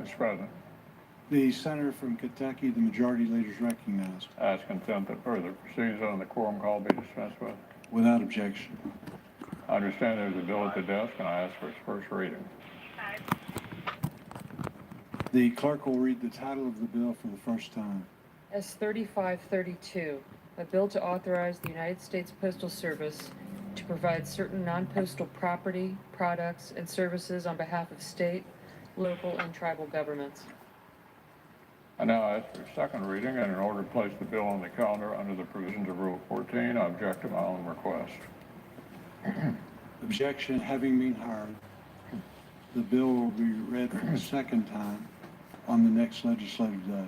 Mr. President, The senator from Kentucky, the majority leader is recognized. I ask consent that further proceedings on the quorum call be dispensed with. Without objection. I understand there's a bill at the desk, and I ask for its first reading. The clerk will read the title of the bill for the first time. S-3532, a bill to authorize the United States Postal Service to provide certain non-postal property, products, and services on behalf of state, local, and tribal governments. I now ask for second reading, and in order to place the bill on the calendar under the provisions of Rule 14, I object to my own request. Objection having been heard, the bill will be read for the second time on the next legislative day.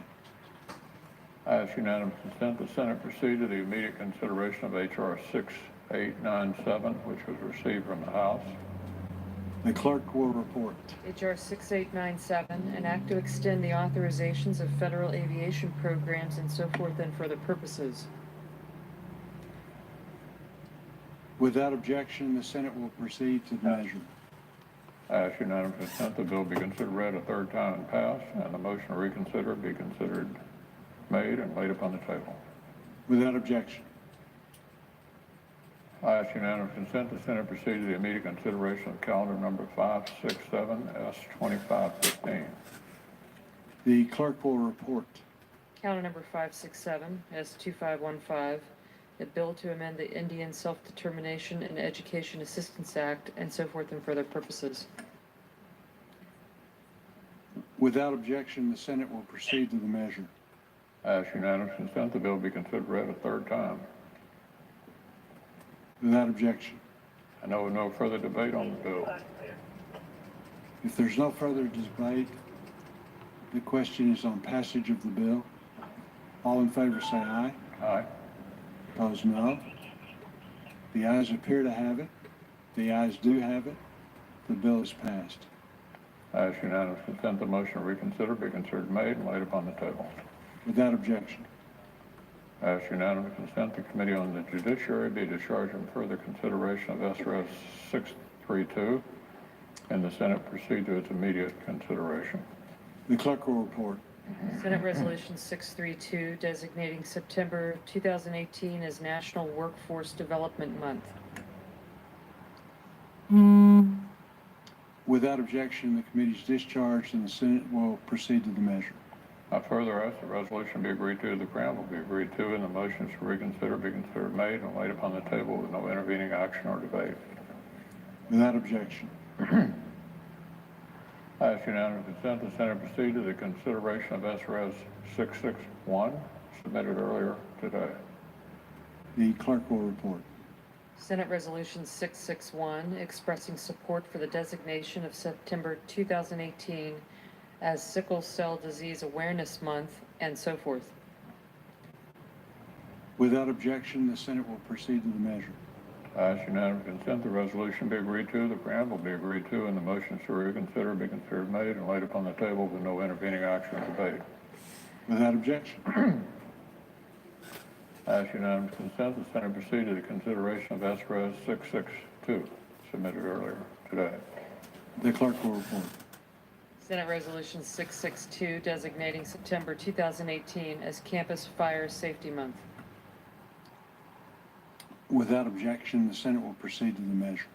I ask unanimous consent the Senate proceed to the immediate consideration of H.R. 6897, which was received from the House. The clerk will report. H.R. 6897, an act to extend the authorizations of federal aviation programs and so forth and for other purposes. Without objection, the Senate will proceed to the measure. I ask unanimous consent the bill be considered read a third time and passed, and the motion to reconsider be considered made and laid upon the table. Without objection. I ask unanimous consent the Senate proceed to the immediate consideration of calendar number 567 S2515. The clerk will report. Calendar number 567, S2515, a bill to amend the Indian Self-Determination and Education Assistance Act and so forth and for other purposes. Without objection, the Senate will proceed to the measure. I ask unanimous consent the bill be considered read a third time. Without objection. I know no further debate on the bill. If there's no further debate, the question is on passage of the bill. All in favor say aye. Aye. Opposed, no. The ayes appear to have it. The ayes do have it. The bill is passed. I ask unanimous consent the motion to reconsider be considered made and laid upon the table. Without objection. I ask unanimous consent the Committee on the Judiciary be discharged from further consideration of SRS 632 and the Senate proceed to its immediate consideration. The clerk will report. Senate Resolution 632 designating September 2018 as National Workforce Development Month. Without objection, the committee is discharged and the Senate will proceed to the measure. I further ask the resolution be agreed to, the preamble be agreed to, and the motions to reconsider be considered made and laid upon the table with no intervening action or debate. Without objection. I ask unanimous consent the Senate proceed to the consideration of SRS 661 submitted earlier today. The clerk will report. Senate Resolution 661 expressing support for the designation of September 2018 as Sickle Cell Disease Awareness Month and so forth. Without objection, the Senate will proceed to the measure. I ask unanimous consent the resolution be agreed to, the preamble be agreed to, and the motions to reconsider be considered made and laid upon the table with no intervening action or debate. Without objection. I ask unanimous consent the Senate proceed to the consideration of SRS 662 submitted earlier today. The clerk will report. Senate Resolution 662 designating September 2018 as Campus Fire Safety Month. Without objection, the Senate will proceed to the measure.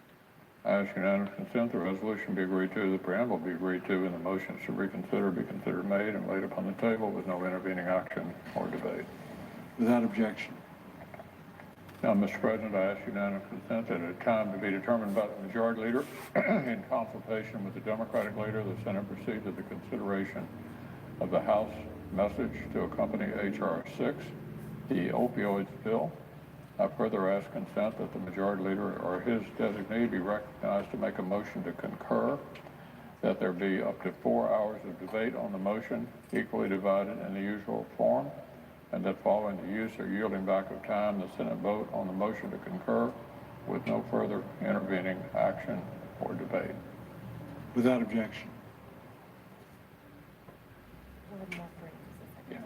I ask unanimous consent the resolution be agreed to, the preamble be agreed to, and the motions to reconsider be considered made and laid upon the table with no intervening action or debate. Without objection. Now, Mr. President, I ask unanimous consent at a time to be determined by the majority leader in consultation with the Democratic leader, the Senate proceed to the consideration of the House message to accompany H.R. 6, the opioids bill. I further ask consent that the majority leader or his designee be recognized to make a motion to concur that that there be up to 4 hours of debate on the motion, equally divided in the usual form, and that following the use or yielding back of time, the Senate vote on the motion to concur with no further intervening action or debate. Without objection. Yeah.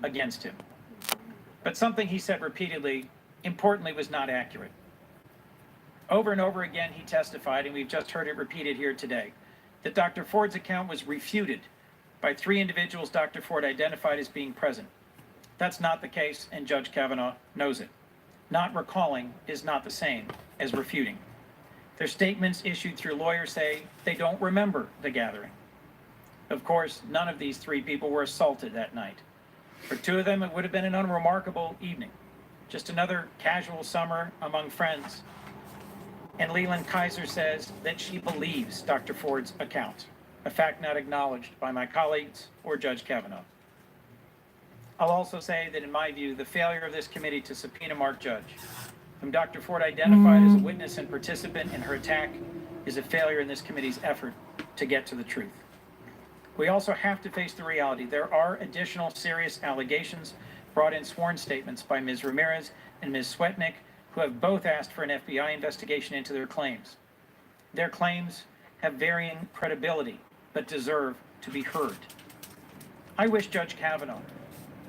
Against him. But something he said repeatedly, importantly, was not accurate. Over and over again, he testified, and we've just heard it repeated here today, that Dr. Ford's account was refuted by 3 individuals Dr. Ford identified as being present. That's not the case, and Judge Kavanaugh knows it. Not recalling is not the same as refuting. Their statements issued through lawyers say they don't remember the gathering. Of course, none of these 3 people were assaulted that night. For 2 of them, it would have been an unremarkable evening, just another casual summer among friends. And Leland Kaiser says that she believes Dr. Ford's account, a fact not acknowledged by my colleagues or Judge Kavanaugh. I'll also say that in my view, the failure of this committee to subpoena Mark Judge, whom Dr. Ford identified as a witness and participant in her attack, is a failure in this committee's effort to get to the truth. We also have to face the reality there are additional serious allegations brought in sworn statements by Ms. Ramirez and Ms. Swetnick, who have both asked for an FBI investigation into their claims. Their claims have varying credibility, but deserve to be heard. I wish Judge Kavanaugh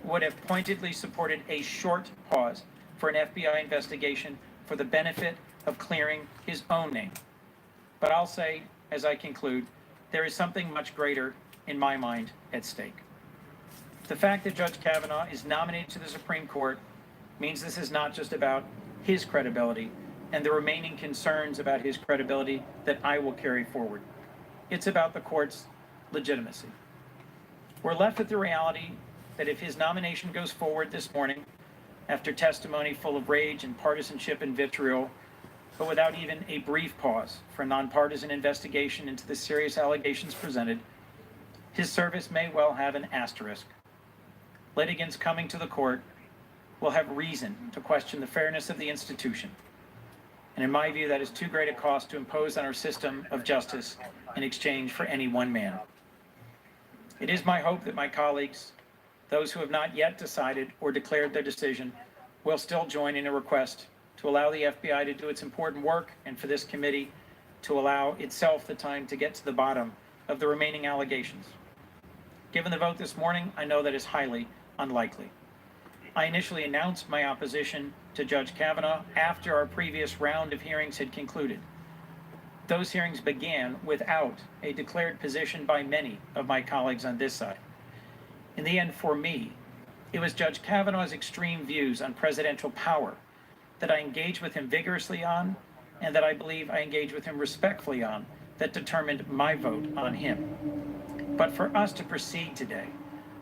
would have pointedly supported a short pause for an FBI investigation for the benefit of clearing his own name. But I'll say, as I conclude, there is something much greater in my mind at stake. The fact that Judge Kavanaugh is nominated to the Supreme Court means this is not just about his credibility and the remaining concerns about his credibility that I will carry forward. It's about the court's legitimacy. We're left with the reality that if his nomination goes forward this morning, after testimony full of rage and partisanship and vitriol, but without even a brief pause for a nonpartisan investigation into the serious allegations presented, his service may well have an asterisk. Litigants coming to the court will have reason to question the fairness of the institution. And in my view, that is too great a cost to impose on our system of justice in exchange for any one man. It is my hope that my colleagues, those who have not yet decided or declared their decision, will still join in a request to allow the FBI to do its important work and for this committee to allow itself the time to get to the bottom of the remaining allegations. Given the vote this morning, I know that is highly unlikely. I initially announced my opposition to Judge Kavanaugh after our previous round of hearings had concluded. those hearings began without a declared position by many of my colleagues on this side. In the end, for me, it was Judge Kavanaugh's extreme views on presidential power that I engaged with him vigorously on, and that I believe I engaged with him respectfully on, that determined my vote on him. But for us to proceed today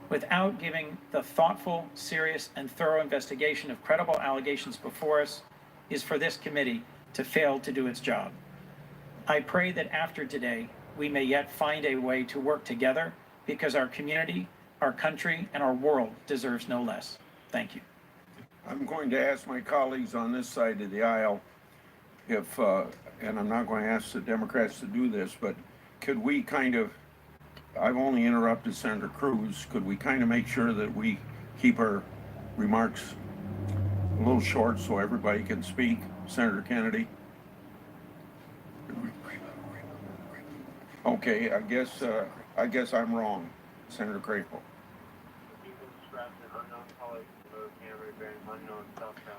without giving the thoughtful, serious, and thorough investigation of credible allegations before us is for this committee to fail to do its job. I pray that after today, we may yet find a way to work together, because our community, our country, and our world deserves no less. Thank you. I'm going to ask my colleagues on this side of the aisle if, and I'm not going to ask the Democrats to do this, but could we kind of, I've only interrupted Senator Cruz, could we kind of make sure that we keep our remarks a little short so everybody can speak? Senator Kennedy? Okay, I guess I'm wrong. Senator Crapo.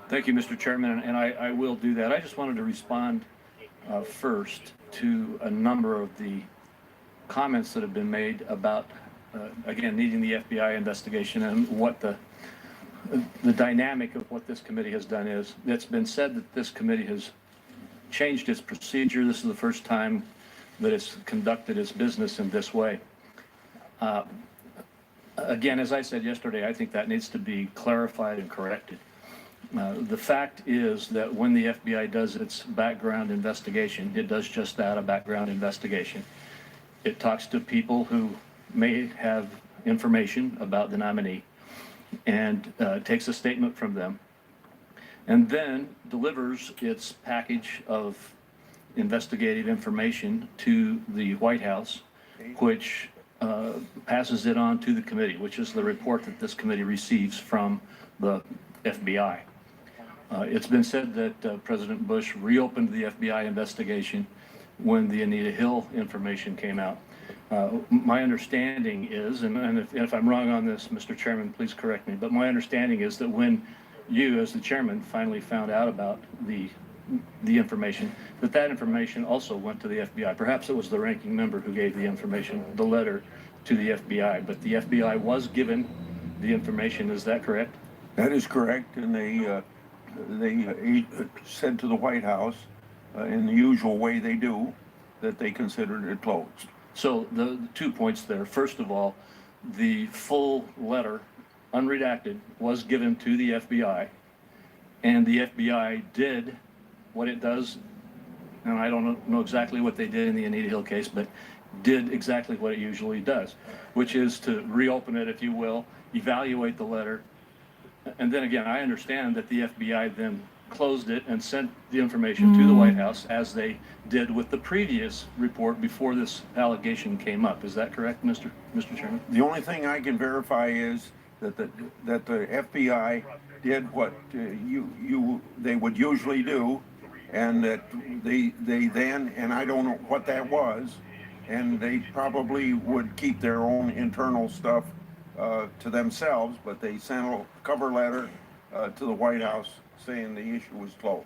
Thank you, Mr. Chairman, and I will do that. I just wanted to respond first to a number of the comments that have been made about, again, needing the FBI investigation and what the dynamic of what this committee has done is. It's been said that this committee has changed its procedure. This is the first time that it's conducted its business in this way. Again, as I said yesterday, I think that needs to be clarified and corrected. The fact is that when the FBI does its background investigation, it does just that, a background investigation. It talks to people who may have information about the nominee and takes a statement from them, and then delivers its package of investigative information to the White House, which passes it on to the committee, which is the report that this committee receives from the FBI. It's been said that President Bush reopened the FBI investigation when the Anita Hill information came out. My understanding is, and if I'm wrong on this, Mr. Chairman, please correct me, but my understanding is that when you, as the chairman, finally found out about the information, that information also went to the FBI. Perhaps it was the ranking member who gave the information, the letter to the FBI, but the FBI was given the information. Is that correct? That is correct, and they said to the White House, in the usual way they do, that they considered it closed. So the 2 points there. First of all, the full letter, unredacted, was given to the FBI, and the FBI did what it does, and I don't know exactly what they did in the Anita Hill case, but did exactly what it usually does, which is to reopen it, if you will, evaluate the letter. And then again, I understand that the FBI then closed it and sent the information to the White House, as they did with the previous report before this allegation came up. Is that correct, Mr. Chairman? The only thing I can verify is that the FBI did what they would usually do, and that they then, and I don't know what that was, and they probably would keep their own internal stuff to themselves, but they sent a cover letter to the White House saying the issue was closed.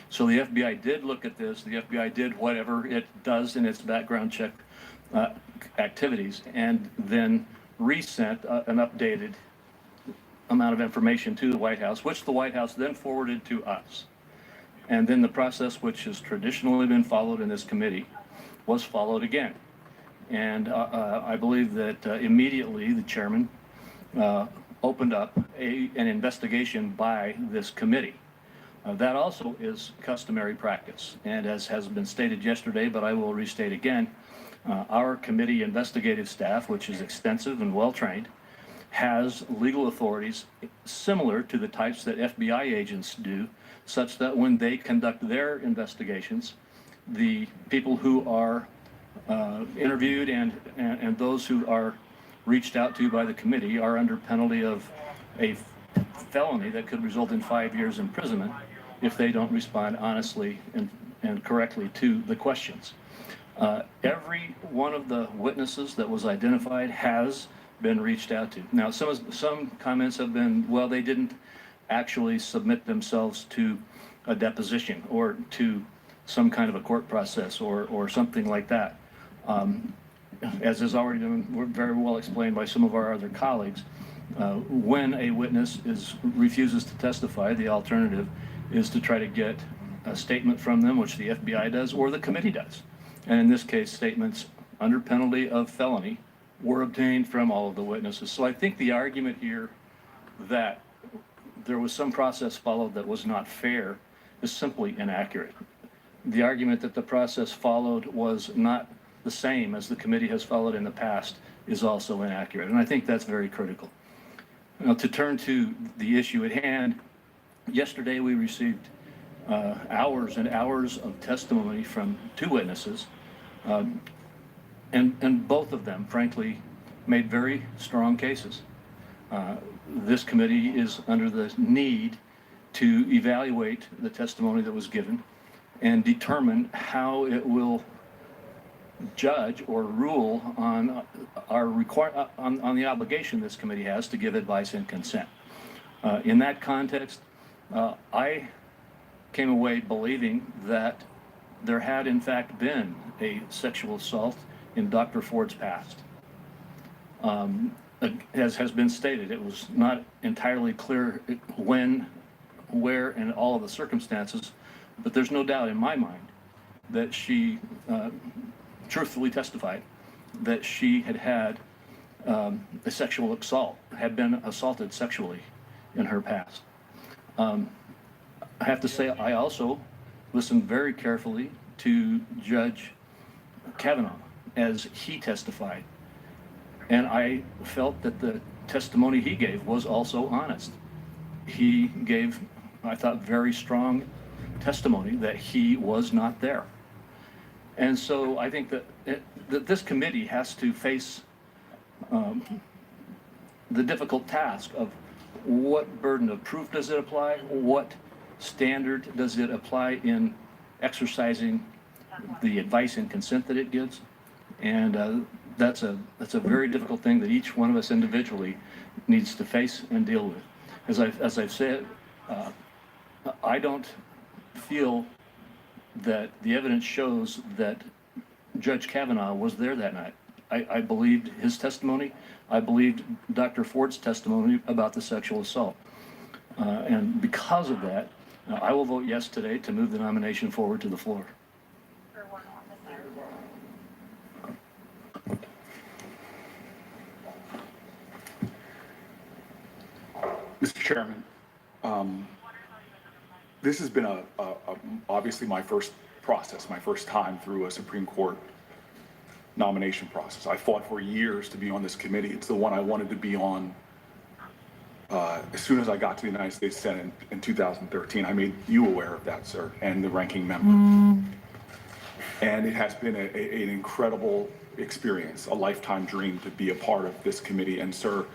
So the FBI did look at this. The FBI did whatever it does in its background check activities, and then resent an updated amount of information to the White House, which the White House then forwarded to us. And then the process, which has traditionally been followed in this committee, was followed again. And I believe that immediately the chairman opened up an investigation by this committee. That also is customary practice. And as has been stated yesterday, but I will restate again, our committee investigative staff, which is extensive and well-trained, has legal authorities similar to the types that FBI agents do, such that when they conduct their investigations, the people who are interviewed and those who are reached out to by the committee are under penalty of a felony that could result in 5 years imprisonment if they don't respond honestly and correctly to the questions. Every one of the witnesses that was identified has been reached out to. Now, some comments have been, well, they didn't actually submit themselves to a deposition or to some kind of a court process or something like that. As has already been very well explained by some of our other colleagues, when a witness refuses to testify, the alternative is to try to get a statement from them, which the FBI does or the committee does. And in this case, statements under penalty of felony were obtained from all of the witnesses. So I think the argument here that there was some process followed that was not fair is simply inaccurate. The argument that the process followed was not the same as the committee has followed in the past is also inaccurate. And I think that's very critical. Now, to turn to the issue at hand, yesterday we received hours and hours of testimony from two witnesses, and both of them, frankly, made very strong cases. This committee is under the need to evaluate the testimony that was given and determine how it will judge or rule on on the obligation this committee has to give advice and consent. In that context, I came away believing that there had in fact been a sexual assault in Dr. Ford's past. As has been stated, it was not entirely clear when, where, and all of the circumstances, but there's no doubt in my mind that she truthfully testified that she had a sexual assault, had been assaulted sexually in her past. I have to say, I also listened very carefully to Judge Kavanaugh as he testified. And I felt that the testimony he gave was also honest. He gave, I thought, very strong testimony that he was not there. And so I think that this committee has to face the difficult task of what burden of proof does it apply, what standard does it apply in exercising the advice and consent that it gives. And that's a very difficult thing that each one of us individually needs to face and deal with. As I've said, I don't feel that the evidence shows that Judge Kavanaugh was there that night. I believed his testimony. I believed Dr. Ford's testimony about the sexual assault. And because of that, I will vote yes today to move the nomination forward to the floor. Mr. Chairman, this has been obviously my first process, my first time through a Supreme Court nomination process. I fought for years to be on this committee. It's the one I wanted to be on as soon as I got to the United States Senate in 2013. I made you aware of that, sir, and the ranking member. And it has been an incredible experience, a lifetime dream to be a part of this committee. And sir,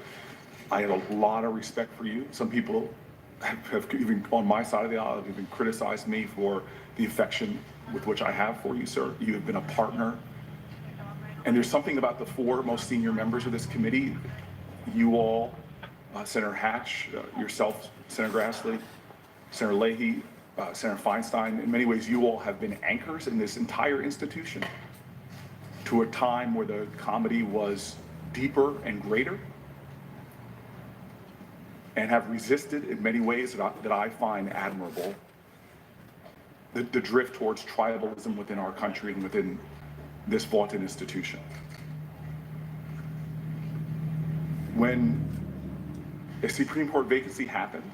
I have a lot of respect for you. Some people have even on my side of the aisle have even criticized me for the affection with which I have for you, sir. You have been a partner. And there's something about the four most senior members of this committee, you all, Senator Hatch, yourself, Senator Grassley, Senator Leahy, Senator Feinstein. In many ways, you all have been anchors in this entire institution to a time where the comedy was deeper and greater, and have resisted in many ways that I find admirable the drift towards tribalism within our country and within this vaunted institution. When a Supreme Court vacancy happened,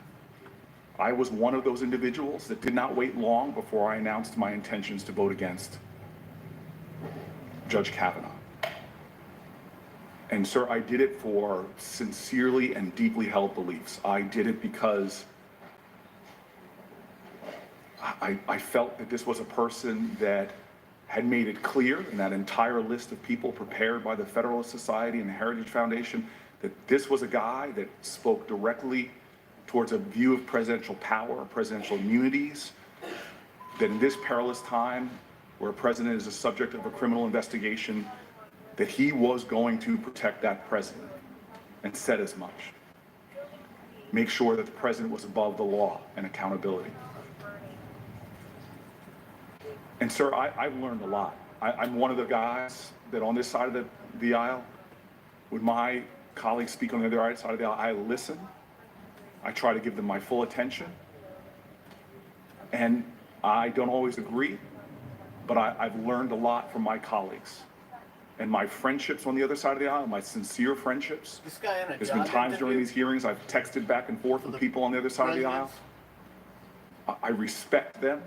I was one of those individuals that did not wait long before I announced my intentions to vote against Judge Kavanaugh. And sir, I did it for sincerely and deeply held beliefs. I did it because I felt that this was a person that had made it clear in that entire list of people prepared by the Federalist Society and the Heritage Foundation that this was a guy that spoke directly towards a view of presidential power, presidential immunities, that in this perilous time where a president is a subject of a criminal investigation, that he was going to protect that president, and said as much. Make sure that the president was above the law and accountability. And sir, I've learned a lot. I'm one of the guys that on this side of the aisle, when my colleagues speak on the other side of the aisle, I listen. I try to give them my full attention. And I don't always agree, but I've learned a lot from my colleagues. And my friendships on the other side of the aisle, my sincere friendships. This guy on a There's been job times during interview these hearings I've texted back and forth with people on the other side of the aisle. I respect them.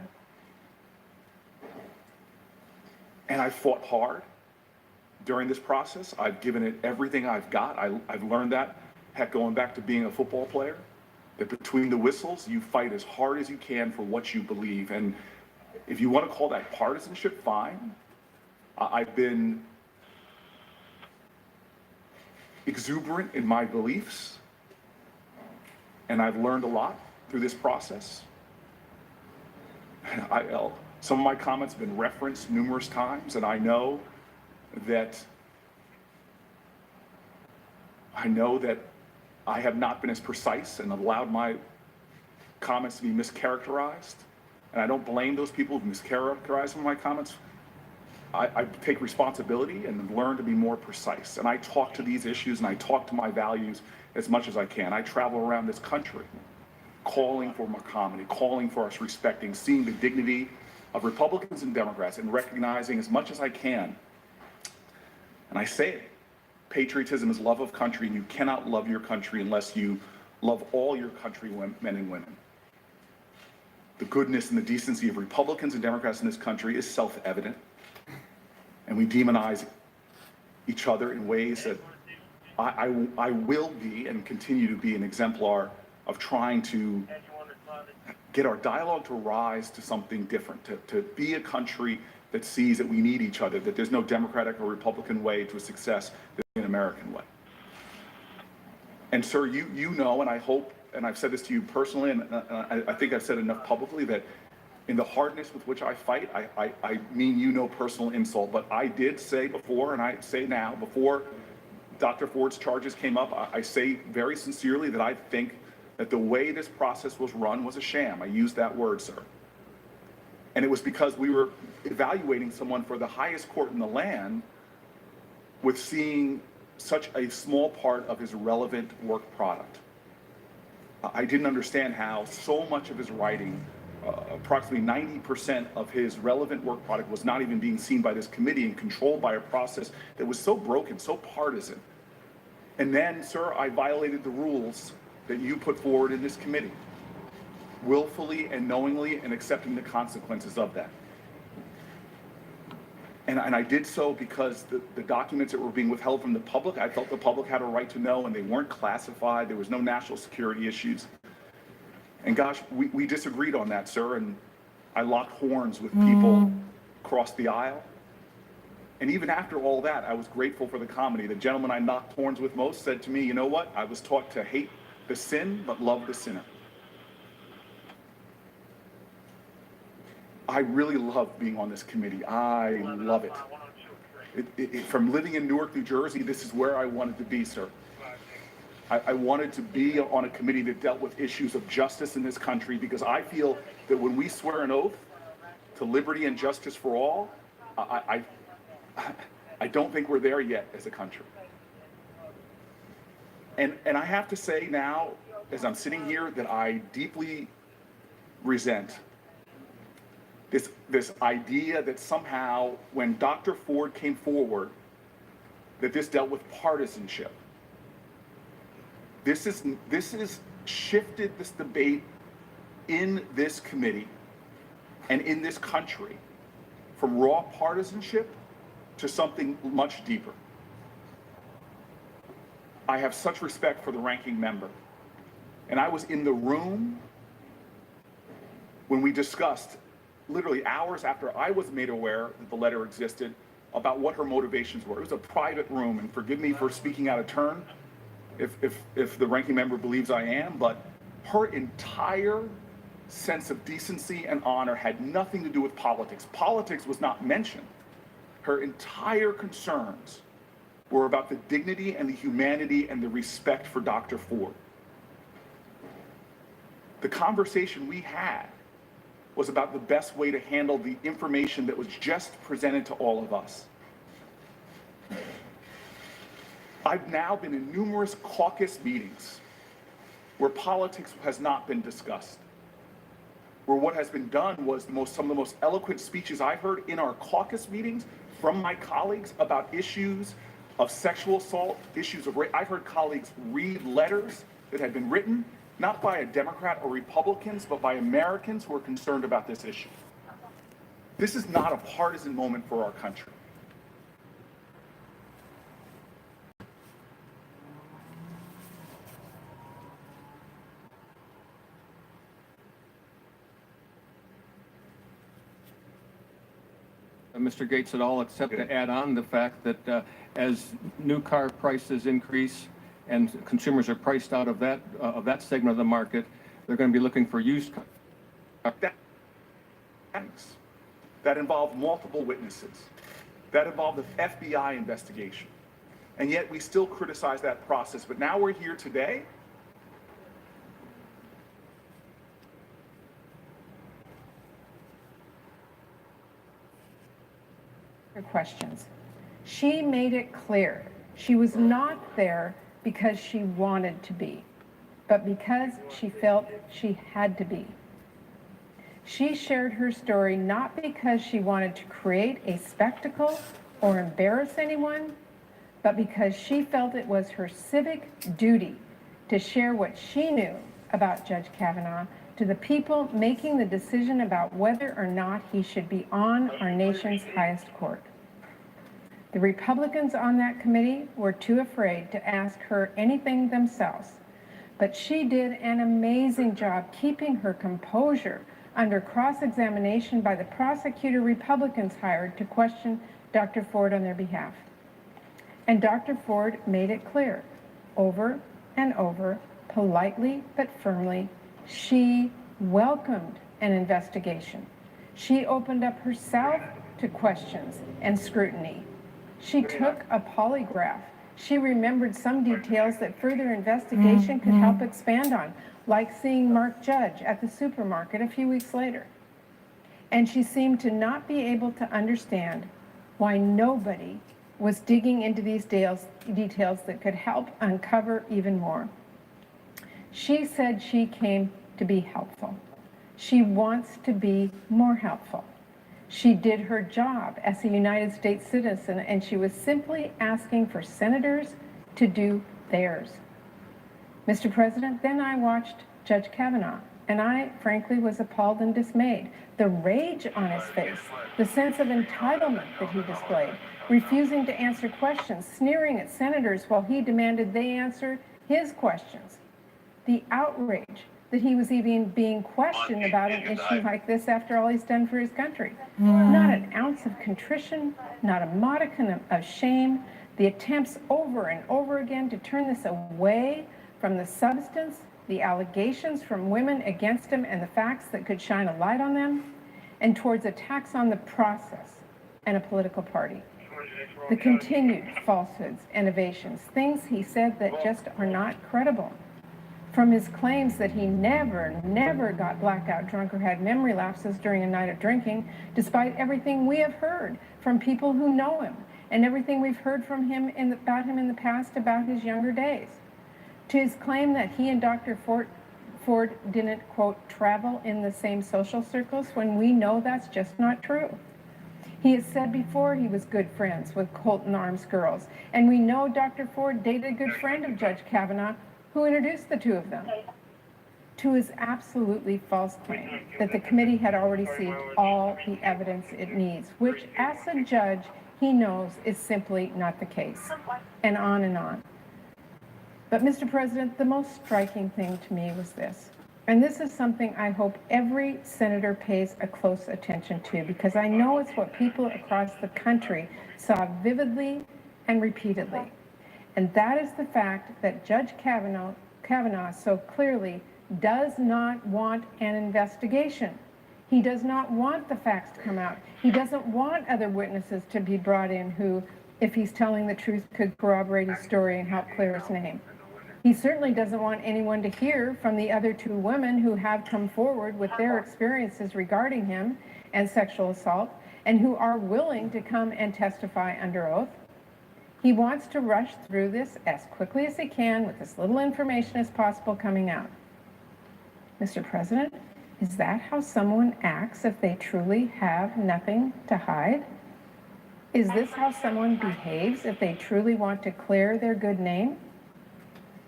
And I fought hard during this process. I've given it everything I've got. I've learned that, heck, going back to being a football player, that between the whistles, you fight as hard as you can for what you believe. And if you want to call that partisanship, fine. I've been exuberant in my beliefs, and I've learned a lot through this process. Some of my comments have been referenced numerous times, and I know that I have not been as precise and allowed my comments to be mischaracterized. And I don't blame those people who mischaracterized some of my comments. I take responsibility and have learned to be more precise. And I talk to these issues and I talk to my values as much as I can. I travel around this country calling for more comedy, calling for us respecting, seeing the dignity of Republicans and Democrats and recognizing as much as I can. And I say it, patriotism is love of country, and you cannot love your country unless you love all your countrymen and women. The goodness and the decency of Republicans and Democrats in this country is self-evident. And we demonize each other in ways that I will be and continue to be an exemplar of trying to get our dialogue to rise to something different, to be a country that sees that we need each other, that there's no Democratic or Republican way to a success, there's an American way. And sir, you know, and I hope, and I've said this to you personally, and I think I've said enough publicly, that in the hardness with which I fight, I mean you no personal insult, but I did say before, and I say now, before Dr. Ford's charges came up, I say very sincerely that I think that the way this process was run was a sham. I used that word, sir. And it was because we were evaluating someone for the highest court in the land with seeing such a small part of his relevant work product. I didn't understand how so much of his writing, approximately 90% of his relevant work product, was not even being seen by this committee and controlled by a process that was so broken, so partisan. And then, sir, I violated the rules that you put forward in this committee, willfully and knowingly, and accepting the consequences of that. And I did so because the documents that were being withheld from the public, I felt the public had a right to know, and they weren't classified. There was no national security issues. And gosh, we disagreed on that, sir, and I locked horns with people across the aisle. And even after all that, I was grateful for the comedy. The gentleman I knocked horns with most said to me, you know what? I was taught to hate the sin, but love the sinner. I really love being on this committee. I love it. From living in Newark, New Jersey, this is where I wanted to be, sir. I wanted to be on a committee that dealt with issues of justice in this country, because I feel that when we swear an oath to liberty and justice for all, I don't think we're there yet as a country. And I have to say now, as I'm sitting here, that I deeply resent this idea that somehow when Dr. Ford came forward, that this dealt with partisanship. This is shifted this debate in this committee and in this country from raw partisanship to something much deeper. I have such respect for the ranking member. And I was in the room when we discussed, literally hours after I was made aware that the letter existed, about what her motivations were. It was a private room, and forgive me for speaking out of turn if the ranking member believes I am, but her entire sense of decency and honor had nothing to do with politics. Politics was not mentioned. Her entire concerns were about the dignity and the humanity and the respect for Dr. Ford. The conversation we had was about the best way to handle the information that was just presented to all of us. I've now been in numerous caucus meetings where politics has not been discussed, where what has been done was some of the most eloquent speeches I've heard in our caucus meetings from my colleagues about issues of sexual assault, issues of rape. I've heard colleagues read letters that had been written, not by a Democrat or Republicans, but by Americans who are concerned about this issue. This is not a partisan moment for our country. Mr. Gates at all, except to add on the fact that as new car prices increase and consumers are priced out of that segment of the market, they're going to be looking for used cars. That involved multiple witnesses, that involved the FBI investigation. And yet we still criticize that process. But now we're here today. Questions. She made it clear she was not there because she wanted to be, but because she felt she had to be. She shared her story not because she wanted to create a spectacle or embarrass anyone, but because she felt it was her civic duty to share what she knew about Judge Kavanaugh to the people making the decision about whether or not he should be on our nation's highest court. The Republicans on that committee were too afraid to ask her anything themselves, but she did an amazing job keeping her composure under cross-examination by the prosecutor Republicans hired to question Dr. Ford on their behalf. And Dr. Ford made it clear, over and over, politely but firmly, she welcomed an investigation. She opened up herself to questions and scrutiny. She took a polygraph. She remembered some details that further investigation could help expand on, like seeing Mark Judge at the supermarket a few weeks later. And she seemed to not be able to understand why nobody was digging into these details that could help uncover even more. She said she came to be helpful. She wants to be more helpful. She did her job as a United States citizen, and she was simply asking for senators to do theirs. Mr. President, then I watched Judge Kavanaugh, and I frankly was appalled and dismayed. The rage on his face, the sense of entitlement that he displayed, refusing to answer questions, sneering at senators while he demanded they answer his questions. The outrage that he was even being questioned about an issue like this after all he's done for his country. Not an ounce of contrition, not a modicum of shame. The attempts over and over again to turn this away from the substance, the allegations from women against him and the facts that could shine a light on them, and towards attacks on the process and a political party. The continued falsehoods and evasions, things he said that just are not credible. From his claims that he never got blackout drunk or had memory lapses during a night of drinking, despite everything we have heard from people who know him and everything we've heard from him about him in the past about his younger days. To his claim that he and Dr. Ford didn't, quote, travel in the same social circles when we know that's just not true. He has said before he was good friends with Colton Arms girls, and we know Dr. Ford dated a good friend of Judge Kavanaugh who introduced the two of them. To his absolutely false claim that the committee had already received all the evidence it needs, which as a judge he knows is simply not the case, and on and on. But Mr. President, the most striking thing to me was this, and this is something I hope every senator pays a close attention to, because I know it's what people across the country saw vividly and repeatedly. And that is the fact that Judge Kavanaugh so clearly does not want an investigation. He does not want the facts to come out. He doesn't want other witnesses to be brought in who, if he's telling the truth, could corroborate his story and help clear his name. He certainly doesn't want anyone to hear from the other two women who have come forward with their experiences regarding him and sexual assault and who are willing to come and testify under oath. He wants to rush through this as quickly as he can with as little information as possible coming out. Mr. President, is that how someone acts if they truly have nothing to hide? Is this how someone behaves if they truly want to clear their good name?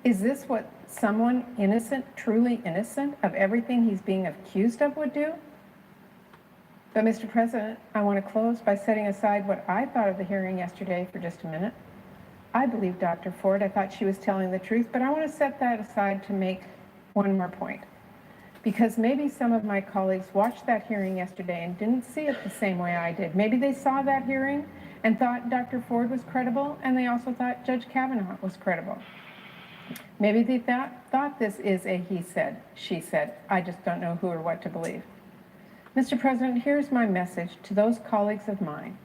Is this what someone innocent, truly innocent of everything he's being accused of would do? But Mr. President, I want to close by setting aside what I thought of the hearing yesterday for just a minute. I believe Dr. Ford. I thought she was telling the truth, but I want to set that aside to make one more point. Because maybe some of my colleagues watched that hearing yesterday and didn't see it the same way I did. Maybe they saw that hearing and thought Dr. Ford was credible, and they also thought Judge Kavanaugh was credible. Maybe they thought this is a he said, she said. I just don't know who or what to believe. Mr. President, here's my message to those colleagues of mine.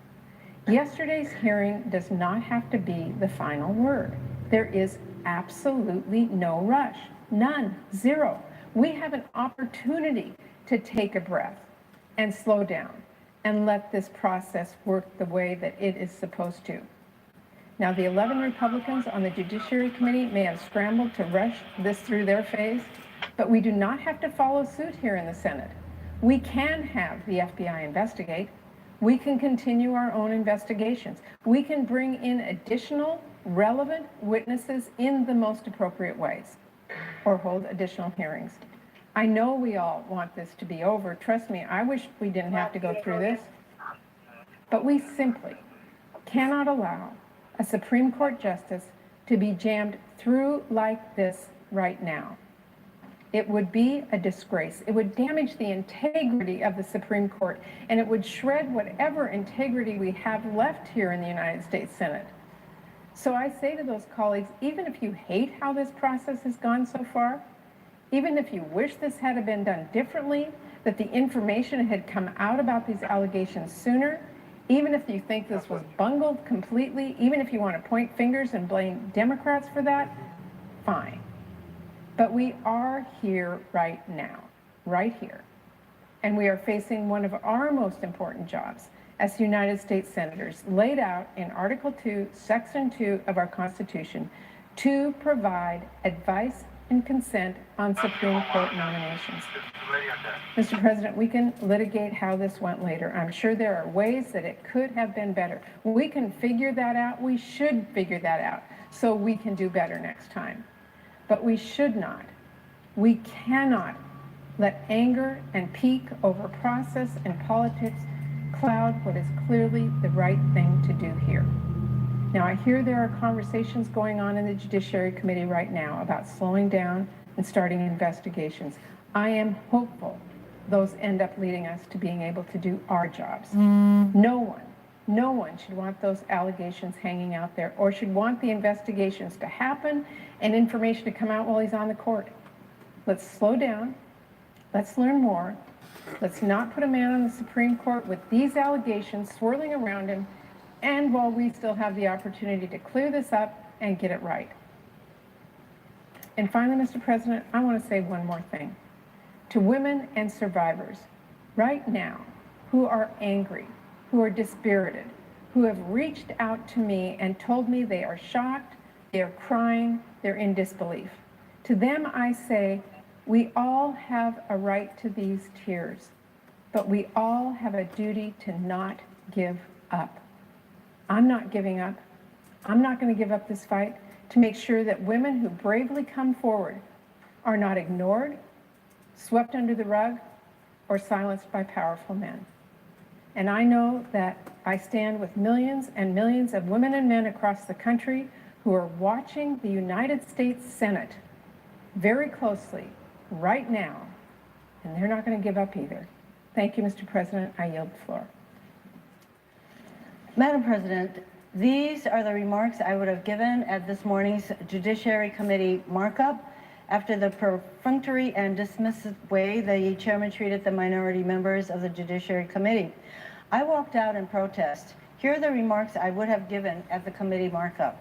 Yesterday's hearing does not have to be the final word. There is absolutely no rush. None. Zero. We have an opportunity to take a breath and slow down and let this process work the way that it is supposed to. Now, the 11 Republicans on the Judiciary Committee may have scrambled to rush this through their phase, but we do not have to follow suit here in the Senate. We can have the FBI investigate. We can continue our own investigations. We can bring in additional relevant witnesses in the most appropriate ways or hold additional hearings. I know we all want this to be over. Trust me, I wish we didn't have to go through this. But we simply cannot allow a Supreme Court justice to be jammed through like this right now. It would be a disgrace. It would damage the integrity of the Supreme Court, and it would shred whatever integrity we have left here in the United States Senate. So I say to those colleagues, even if you hate how this process has gone so far, even if you wish this had been done differently, that the information had come out about these allegations sooner, even if you think this was bungled completely, even if you want to point fingers and blame Democrats for that, fine. But we are here right now, right here. And we are facing one of our most important jobs as United States Senators, laid out in Article 2, Section 2 of our Constitution, to provide advice and consent on Supreme Court nominations. Mr. President, we can litigate how this went later. I'm sure there are ways that it could have been better. We can figure that out. We should figure that out so we can do better next time. But we should not, we cannot let anger and pique over process and politics cloud what is clearly the right thing to do here. Now, I hear there are conversations going on in the Judiciary Committee right now about slowing down and starting investigations. I am hopeful those end up leading us to being able to do our jobs. No one should want those allegations hanging out there or should want the investigations to happen and information to come out while he's on the court. Let's slow down. Let's learn more. Let's not put a man on the Supreme Court with these allegations swirling around him, and while we still have the opportunity to clear this up and get it right. And finally, Mr. President, I want to say one more thing. To women and survivors right now who are angry, who are dispirited, who have reached out to me and told me they are shocked, they are crying, they're in disbelief. To them, I say, we all have a right to these tears, but we all have a duty to not give up. I'm not giving up. I'm not going to give up this fight to make sure that women who bravely come forward are not ignored, swept under the rug, or silenced by powerful men. And I know that I stand with millions and millions of women and men across the country who are watching the United States Senate very closely right now, and they're not going to give up either. Thank you, Mr. President. I yield the floor. Madam President, these are the remarks I would have given at this morning's Judiciary Committee markup after the perfunctory and dismissive way the chairman treated the minority members of the Judiciary Committee. I walked out in protest. Here are the remarks I would have given at the committee markup.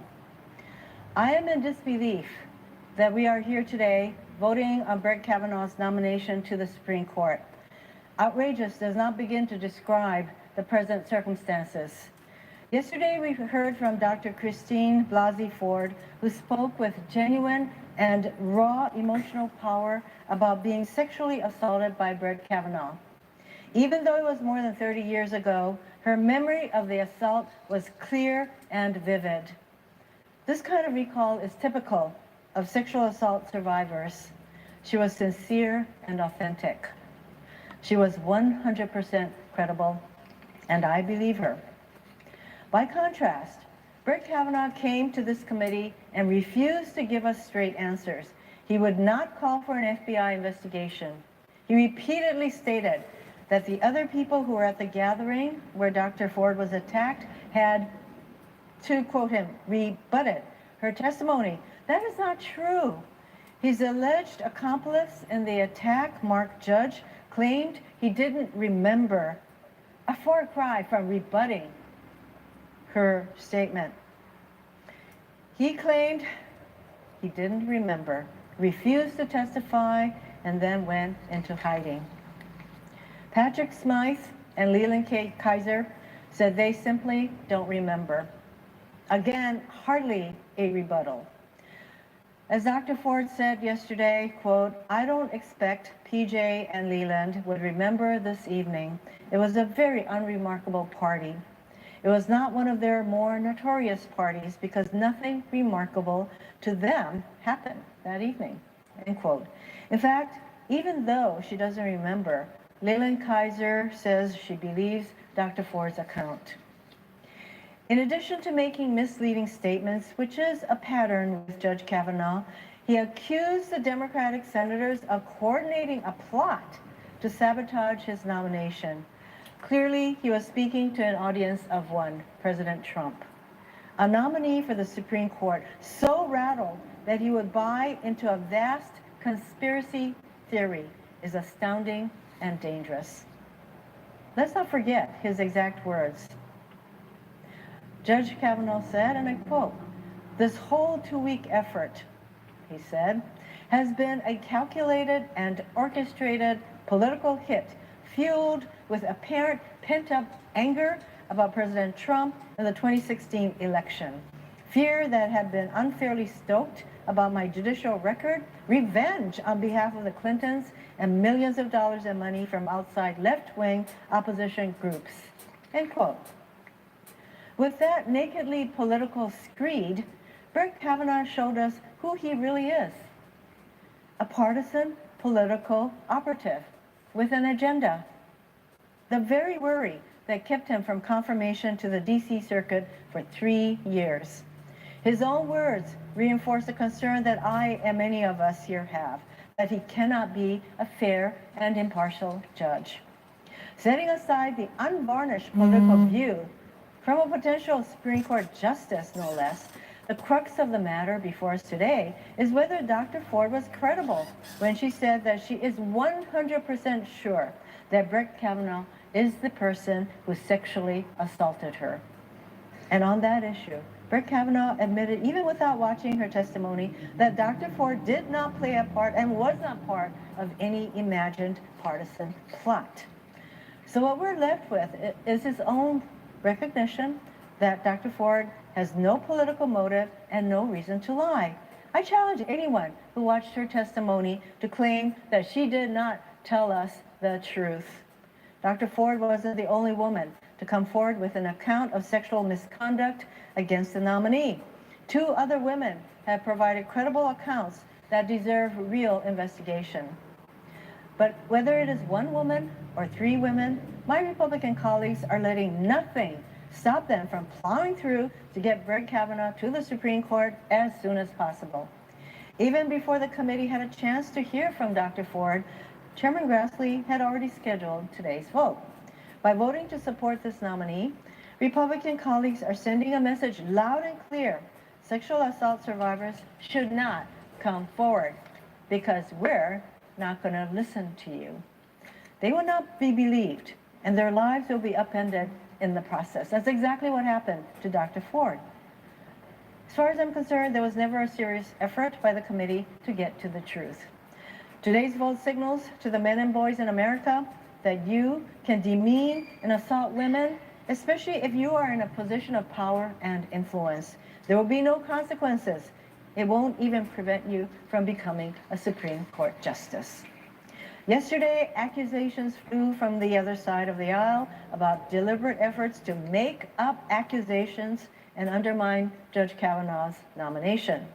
I am in disbelief that we are here today voting on Brett Kavanaugh's nomination to the Supreme Court. Outrageous does not begin to describe the present circumstances. Yesterday, we heard from Dr. Christine Blasey Ford, who spoke with genuine and raw emotional power about being sexually assaulted by Brett Kavanaugh. Even though it was more than 30 years ago, her memory of the assault was clear and vivid. This kind of recall is typical of sexual assault survivors. She was sincere and authentic. She was 100% credible, and I believe her. By contrast, Brett Kavanaugh came to this committee and refused to give us straight answers. He would not call for an FBI investigation. He repeatedly stated that the other people who were at the gathering where Dr. Ford was attacked had, to quote him, rebutted her testimony. That is not true. His alleged accomplice in the attack, Mark Judge, claimed he didn't remember, a far cry from rebutting her statement. He claimed he didn't remember, refused to testify, and then went into hiding. Patrick Smythe and Leland K. Kaiser said they simply don't remember. Again, hardly a rebuttal. As Dr. Ford said yesterday, quote, "I don't expect PJ and Leland would remember this evening. It was a very unremarkable party. It was not one of their more notorious parties because nothing remarkable to them happened that evening," end quote. In fact, even though she doesn't remember, Leland Kaiser says she believes Dr. Ford's account. In addition to making misleading statements, which is a pattern with Judge Kavanaugh, he accused the Democratic senators of coordinating a plot to sabotage his nomination. Clearly, he was speaking to an audience of one, President Trump. A nominee for the Supreme Court so rattled that he would buy into a vast conspiracy theory is astounding and dangerous. Let's not forget his exact words. Judge Kavanaugh said, and I quote, "This whole 2-week effort," he said, "has been a calculated and orchestrated political hit fueled with apparent pent-up anger about President Trump in the 2016 election, fear that had been unfairly stoked about my judicial record, revenge on behalf of the Clintons, and millions of dollars in money from outside left-wing opposition groups," end quote. With that nakedly political screed, Brett Kavanaugh showed us who he really is. A partisan political operative with an agenda. The very worry that kept him from confirmation to the DC Circuit for 3 years. His own words reinforce the concern that I and many of us here have, that he cannot be a fair and impartial judge. Setting aside the unvarnished political view from a potential Supreme Court justice, no less, the crux of the matter before us today is whether Dr. Ford was credible when she said that she is 100% sure that Brett Kavanaugh is the person who sexually assaulted her. And on that issue, Brett Kavanaugh admitted, even without watching her testimony, that Dr. Ford did not play a part and was not part of any imagined partisan plot. So what we're left with is his own recognition that Dr. Ford has no political motive and no reason to lie. I challenge anyone who watched her testimony to claim that she did not tell us the truth. Dr. Ford wasn't the only woman to come forward with an account of sexual misconduct against the nominee. 2 other women have provided credible accounts that deserve real investigation. But whether it is 1 woman or 3 women, my Republican colleagues are letting nothing stop them from plowing through to get Brett Kavanaugh to the Supreme Court as soon as possible. Even before the committee had a chance to hear from Dr. Ford, Chairman Grassley had already scheduled today's vote. By voting to support this nominee, Republican colleagues are sending a message loud and clear. Sexual assault survivors should not come forward because we're not going to listen to you. They will not be believed, and their lives will be upended in the process. That's exactly what happened to Dr. Ford. As far as I'm concerned, there was never a serious effort by the committee to get to the truth. Today's vote signals to the men and boys in America that you can demean and assault women, especially if you are in a position of power and influence. There will be no consequences. It won't even prevent you from becoming a Supreme Court justice. Yesterday, accusations flew from the other side of the aisle about deliberate efforts to make up accusations and undermine Judge Kavanaugh's nomination.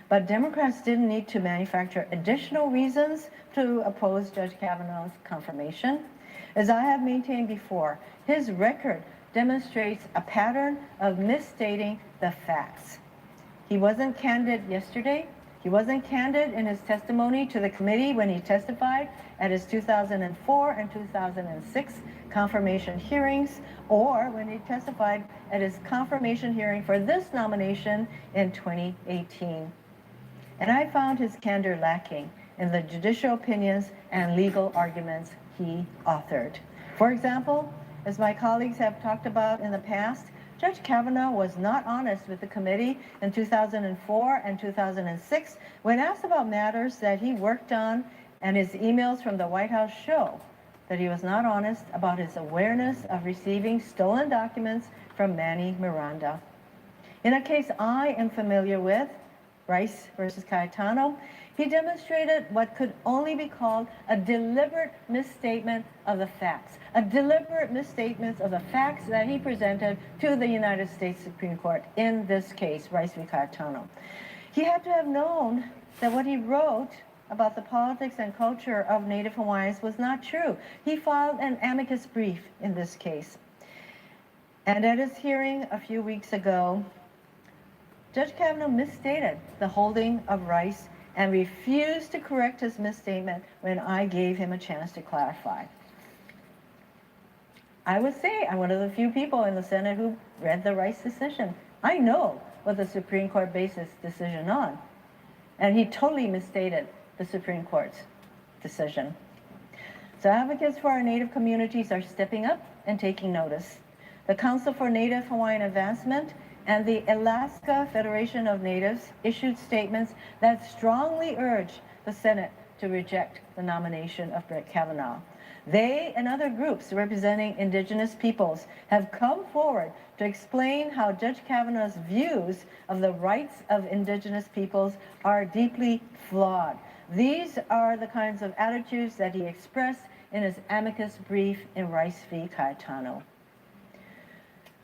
But Democrats didn't need to manufacture additional reasons to oppose Judge Kavanaugh's confirmation. As I have maintained before, his record demonstrates a pattern of misstating the facts. He wasn't candid yesterday. He wasn't candid in his testimony to the committee when he testified at his 2004 and 2006 confirmation hearings, or when he testified at his confirmation hearing for this nomination in 2018. And I found his candor lacking in the judicial opinions and legal arguments he authored. For example, as my colleagues have talked about in the past, Judge Kavanaugh was not honest with the committee in 2004 and 2006 when asked about matters that he worked on, and his emails from the White House show that he was not honest about his awareness of receiving stolen documents from Manny Miranda. In a case I am familiar with, Rice versus Cayetano, he demonstrated what could only be called a deliberate misstatement of the facts, a deliberate misstatement of the facts that he presented to the United States Supreme Court in this case, Rice v. Cayetano. He had to have known that what he wrote about the politics and culture of Native Hawaiians was not true. He filed an amicus brief in this case. And at his hearing a few weeks ago, Judge Kavanaugh misstated the holding of Rice and refused to correct his misstatement when I gave him a chance to clarify. I would say I'm one of the few people in the Senate who read the Rice decision. I know what the Supreme Court based its decision on. And he totally misstated the Supreme Court's decision. So advocates for our Native communities are stepping up and taking notice. The Council for Native Hawaiian Advancement and the Alaska Federation of Natives issued statements that strongly urge the Senate to reject the nomination of Brett Kavanaugh. They and other groups representing Indigenous peoples have come forward to explain how Judge Kavanaugh's views of the rights of Indigenous peoples are deeply flawed. These are the kinds of attitudes that he expressed in his amicus brief in Rice v. Cayetano.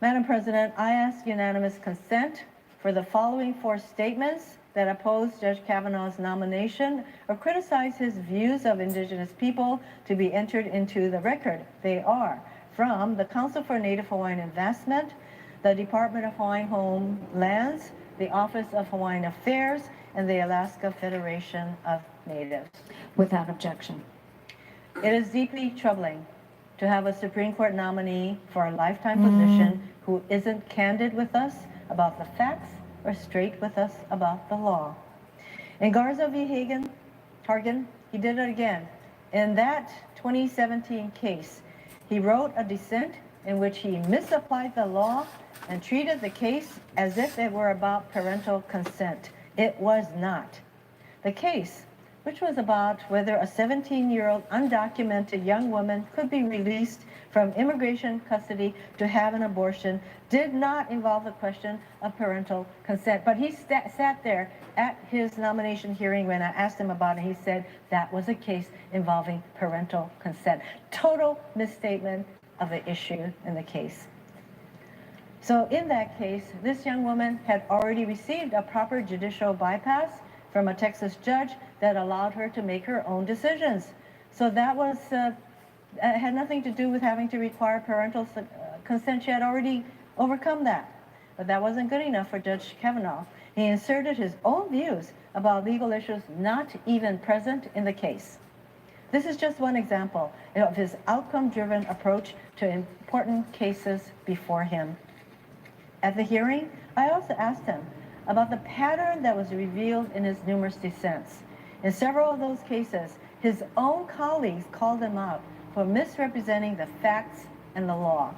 Madam President, I ask unanimous consent for the following 4 statements that oppose Judge Kavanaugh's nomination or criticize his views of Indigenous people to be entered into the record. They are from the Council for Native Hawaiian Advancement, the Department of Hawaiian Homelands, the Office of Hawaiian Affairs, and the Alaska Federation of Natives. Without objection. It is deeply troubling to have a Supreme Court nominee for a lifetime position who isn't candid with us about the facts or straight with us about the law. In Garza v. Hargan, he did it again. In that 2017 case, he wrote a dissent in which he misapplied the law and treated the case as if it were about parental consent. It was not. The case, which was about whether a 17-year-old undocumented young woman could be released from immigration custody to have an abortion, did not involve the question of parental consent. But he sat there at his nomination hearing when I asked him about it. He said that was a case involving parental consent. Total misstatement of the issue in the case. So in that case, this young woman had already received a proper judicial bypass from a Texas judge that allowed her to make her own decisions. So that was had nothing to do with having to require parental consent. She had already overcome that. But that wasn't good enough for Judge Kavanaugh. He inserted his own views about legal issues not even present in the case. This is just one example of his outcome-driven approach to important cases before him. At the hearing, I also asked him about the pattern that was revealed in his numerous dissents. In several of those cases, his own colleagues called him out for misrepresenting the facts and the law.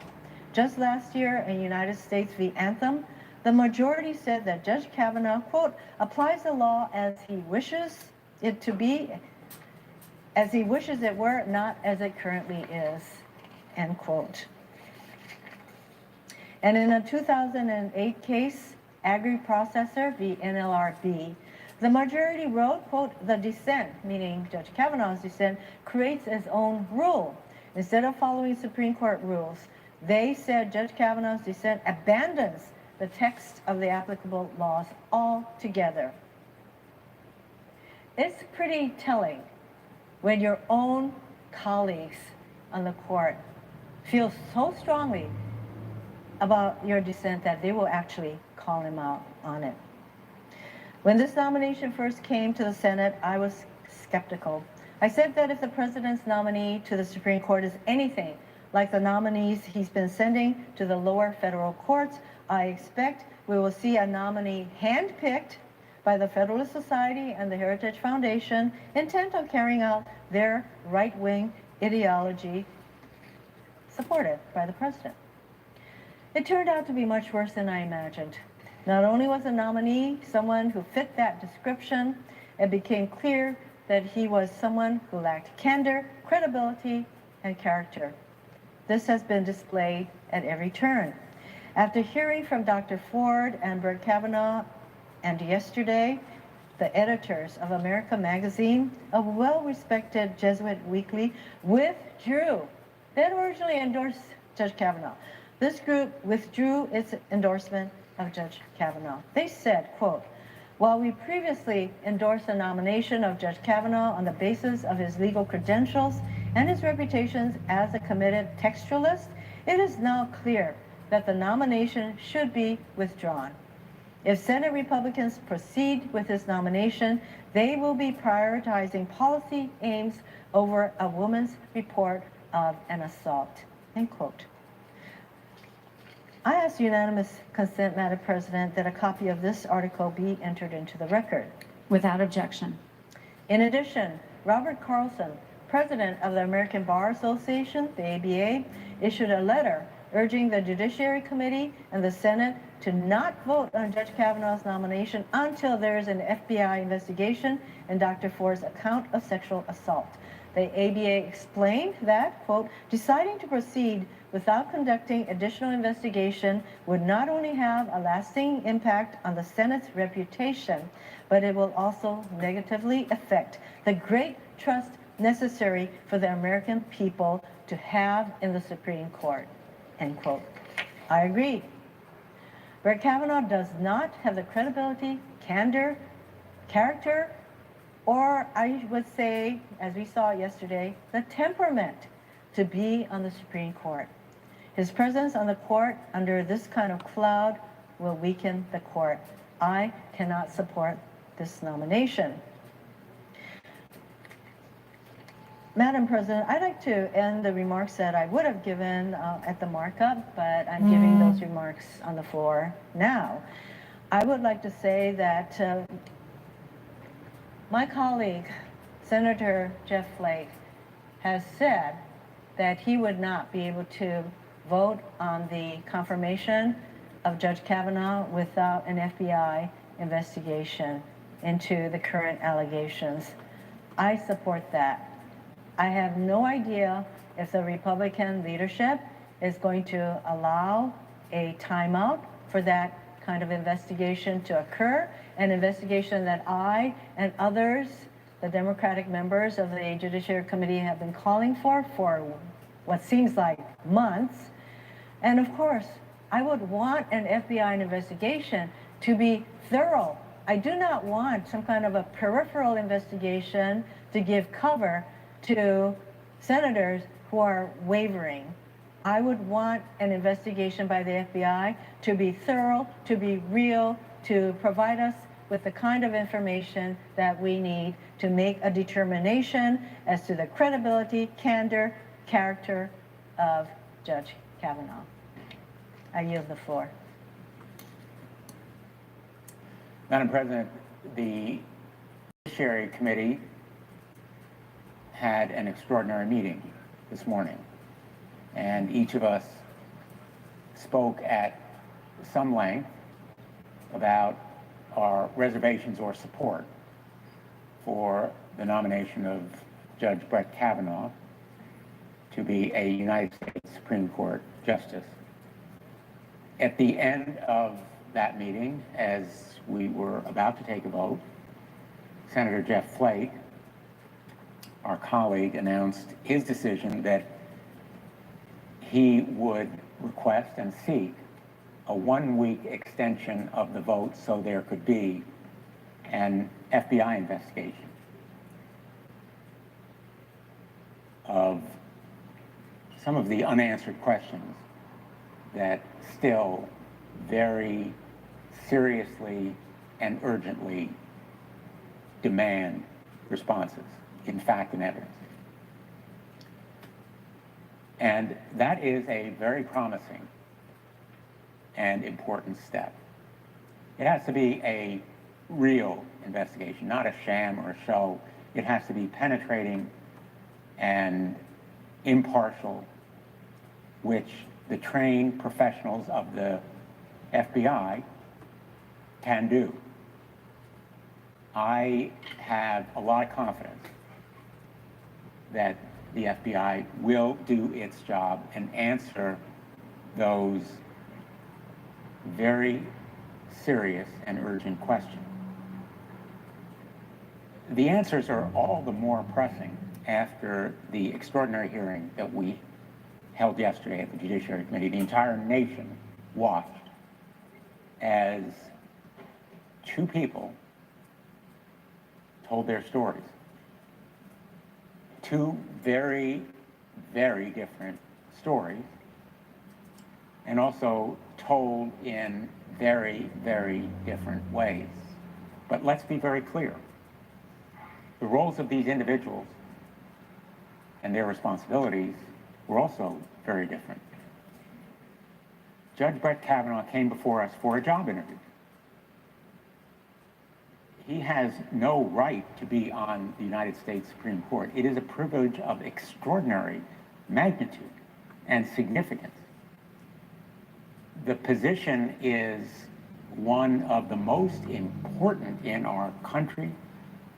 Just last year in United States v. Anthem, the majority said that Judge Kavanaugh, quote, applies the law as he wishes it to be, as he wishes it were, not as it currently is, end quote. And in a 2008 case, Agri-Processor v. NLRB, the majority wrote, quote, the dissent, meaning Judge Kavanaugh's dissent, creates its own rule. Instead of following Supreme Court rules, they said Judge Kavanaugh's dissent abandons the text of the applicable laws altogether. It's pretty telling when your own colleagues on the court feel so strongly about your dissent that they will actually call him out on it. When this nomination first came to the Senate, I was skeptical. I said that if the president's nominee to the Supreme Court is anything like the nominees he's been sending to the lower federal courts, I expect we will see a nominee handpicked by the Federalist Society and the Heritage Foundation, intent on carrying out their right-wing ideology supported by the president. It turned out to be much worse than I imagined. Not only was the nominee someone who fit that description, it became clear that he was someone who lacked candor, credibility, and character. This has been displayed at every turn. After hearing from Dr. Ford and Brett Kavanaugh, and yesterday, the editors of America Magazine, a well-respected Jesuit weekly, withdrew. They had originally endorsed Judge Kavanaugh. This group withdrew its endorsement of Judge Kavanaugh. They said, quote, while we previously endorsed the nomination of Judge Kavanaugh on the basis of his legal credentials and his reputation as a committed textualist, it is now clear that the nomination should be withdrawn. If Senate Republicans proceed with this nomination, they will be prioritizing policy aims over a woman's report of an assault, end quote. I ask unanimous consent, Madam President, that a copy of this article be entered into the record. Without objection. In addition, Robert Carlson, president of the American Bar Association, the ABA, issued a letter urging the Judiciary Committee and the Senate to not vote on Judge Kavanaugh's nomination until there is an FBI investigation and Dr. Ford's account of sexual assault. The ABA explained that, quote, deciding to proceed without conducting additional investigation would not only have a lasting impact on the Senate's reputation, but it will also negatively affect the great trust necessary for the American people to have in the Supreme Court, end quote. I agree. Brett Kavanaugh does not have the credibility, candor, character, or I would say, as we saw yesterday, the temperament to be on the Supreme Court. His presence on the court under this kind of cloud will weaken the court. I cannot support this nomination. Madam President, I'd like to end the remarks that I would have given at the markup, but I'm giving those remarks on the floor now. I would like to say that my colleague, Senator Jeff Flake, has said that he would not be able to vote on the confirmation of Judge Kavanaugh without an FBI investigation into the current allegations. I support that. I have no idea if the Republican leadership is going to allow a timeout for that kind of investigation to occur, an investigation that I and others, the Democratic members of the Judiciary Committee, have been calling for what seems like months. And of course, I would want an FBI investigation to be thorough. I do not want some kind of a peripheral investigation to give cover to senators who are wavering. I would want an investigation by the FBI to be thorough, to be real, to provide us with the kind of information that we need to make a determination as to the credibility, candor, character of Judge Kavanaugh. I yield the floor. Madam President, the Judiciary Committee had an extraordinary meeting this morning, and each of us spoke at some length about our reservations or support for the nomination of Judge Brett Kavanaugh to be a United States Supreme Court Justice. At the end of that meeting, as we were about to take a vote, Senator Jeff Flake, our colleague, announced his decision that he would request and seek a one-week extension of the vote so there could be an FBI investigation of some of the unanswered questions that still very seriously and urgently demand responses in fact and evidence. And that is a very promising and important step. It has to be a real investigation, not a sham or a show. It has to be penetrating and impartial, which the trained professionals of the FBI can do. I have a lot of confidence that the FBI will do its job and answer those very serious and urgent questions. The answers are all the more pressing after the extraordinary hearing that we held yesterday at the Judiciary Committee. The entire nation watched as two people told their stories. Two very, very different stories, and also told in very, very different ways. But let's be very clear. The roles of these individuals and their responsibilities were also very different. Judge Brett Kavanaugh came before us for a job interview. He has no right to be on the United States Supreme Court. It is a privilege of extraordinary magnitude and significance. The position is one of the most important in our country,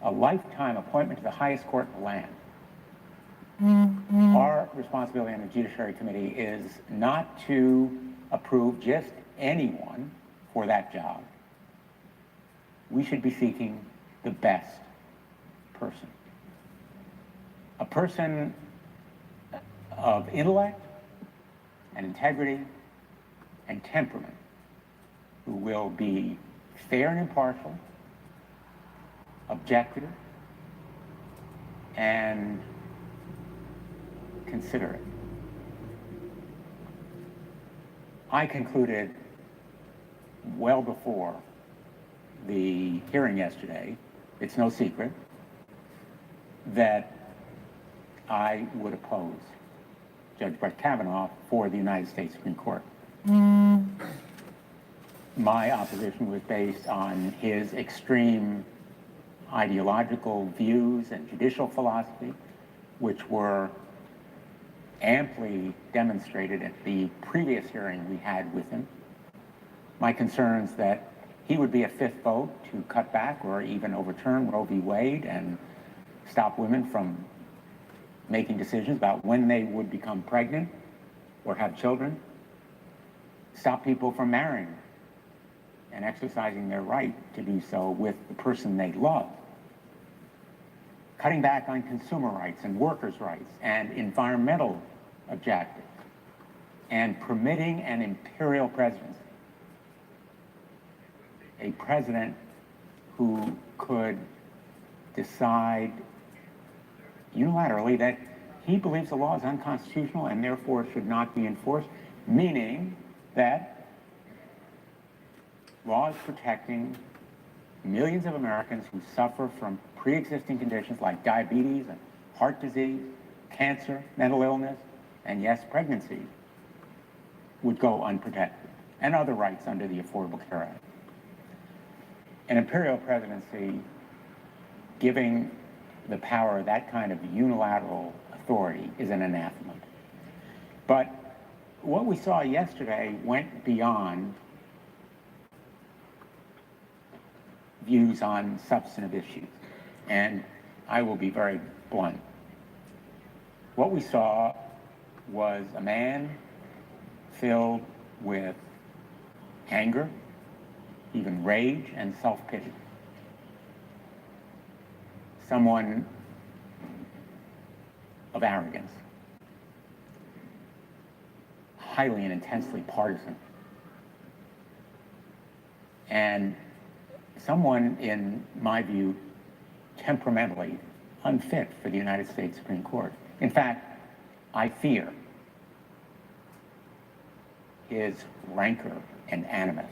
a lifetime appointment to the highest court in the land. Our responsibility on the Judiciary Committee is not to approve just anyone for that job. We should be seeking the best person. A person of intellect and integrity and temperament who will be fair and impartial, objective, and considerate. I concluded well before the hearing yesterday, it's no secret, that I would oppose Judge Brett Kavanaugh for the United States Supreme Court. My opposition was based on his extreme ideological views and judicial philosophy, which were amply demonstrated at the previous hearing we had with him. My concerns that he would be a fifth vote to cut back or even overturn Roe v. Wade and stop women from making decisions about when they would become pregnant or have children, stop people from marrying and exercising their right to do so with the person they love, cutting back on consumer rights and workers' rights and environmental objectives, and permitting an imperial presidency. A president who could decide unilaterally that he believes the law is unconstitutional and therefore should not be enforced, meaning that laws protecting millions of Americans who suffer from pre-existing conditions like diabetes and heart disease, cancer, mental illness, and yes, pregnancy, would go unprotected, and other rights under the Affordable Care Act. An imperial presidency giving the power that kind of unilateral authority is an anathema. But what we saw yesterday went beyond views on substantive issues. And I will be very blunt. What we saw was a man filled with anger, even rage and self-pity. Someone of arrogance, highly and intensely partisan, and someone, in my view, temperamentally unfit for the United States Supreme Court. In fact, I fear his rancor and animus,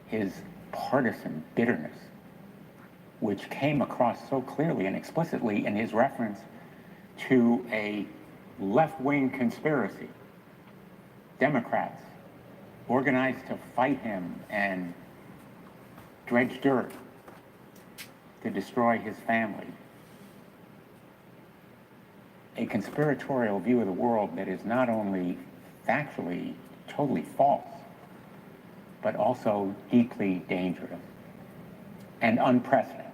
his partisan bitterness, which came across so clearly and explicitly in his reference to a left-wing conspiracy. Democrats organized to fight him and dredge dirt to destroy his family. A conspiratorial view of the world that is not only factually totally false, but also deeply dangerous and unprecedented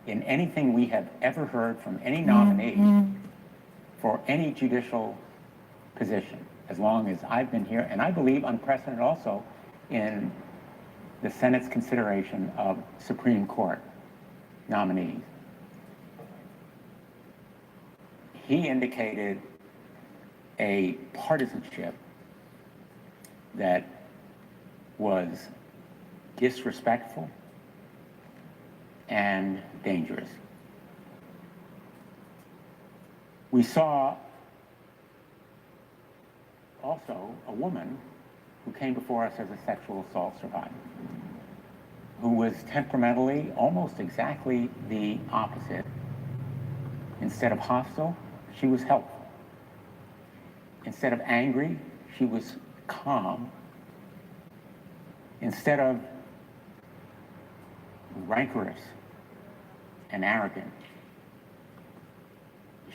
in anything we have ever heard from any nominee for any judicial position, as long as I've been here, and I believe unprecedented also in the Senate's consideration of Supreme Court nominees. He indicated a partisanship that was disrespectful and dangerous. We saw also a woman who came before us as a sexual assault survivor, who was temperamentally almost exactly the opposite. Instead of hostile, she was helpful. Instead of angry, she was calm. Instead of rancorous and arrogant,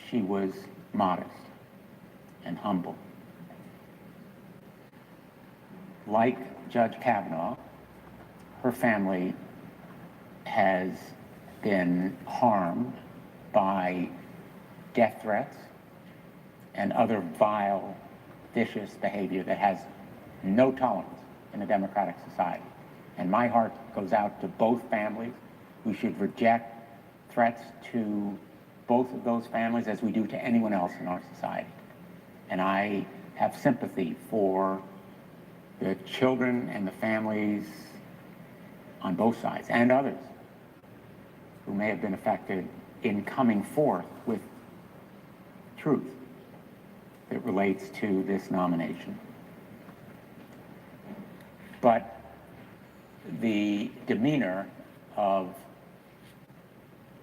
she was modest and humble. Like Judge Kavanaugh, her family has been harmed by death threats and other vile, vicious behavior that has no tolerance in a democratic society. And my heart goes out to both families. We should reject threats to both of those families as we do to anyone else in our society. And I have sympathy for the children and the families on both sides, and others who may have been affected, in coming forth with truth that relates to this nomination. But the demeanor of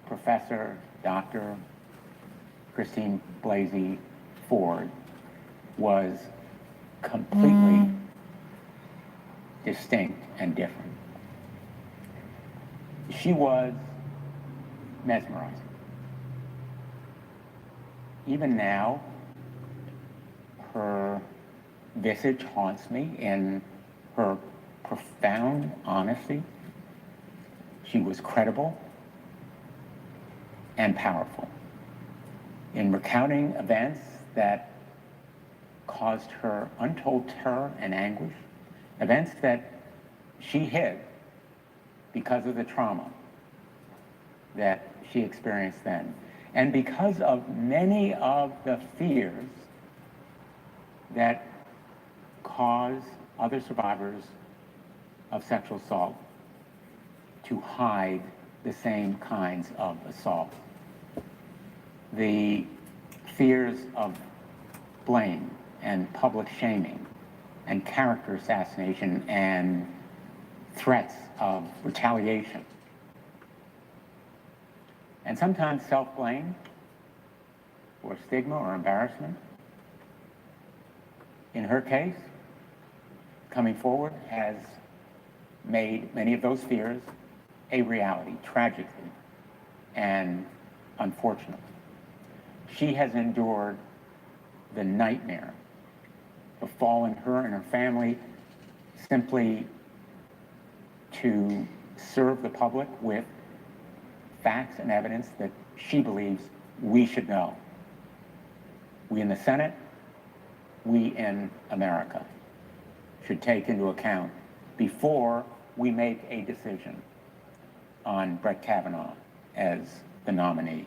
Professor Dr. Christine Blasey Ford was completely distinct and different. She was mesmerizing. Even now, her visage haunts me in her profound honesty. She was credible and powerful in recounting events that caused her untold terror and anguish, events that she hid because of the trauma that she experienced then, and because of many of the fears that cause other survivors of sexual assault to hide the same kinds of assault. The fears of blame and public shaming and character assassination and threats of retaliation. And sometimes self-blame or stigma or embarrassment. In her case, coming forward has made many of those fears a reality, tragically and unfortunately. She has endured the nightmare befallen her and her family simply to serve the public with facts and evidence that she believes we should know. We in the Senate, we in America should take into account before we make a decision on Brett Kavanaugh as the nominee.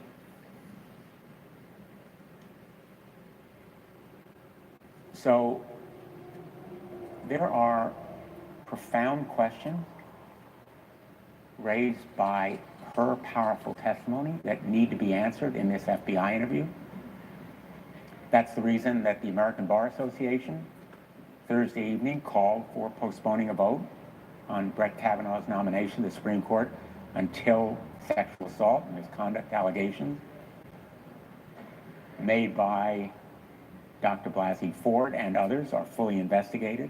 So there are profound questions raised by her powerful testimony that need to be answered in this FBI interview. That's the reason that the American Bar Association Thursday evening called for postponing a vote on Brett Kavanaugh's nomination to the Supreme Court until sexual assault and misconduct allegations made by Dr. Blasey Ford and others are fully investigated,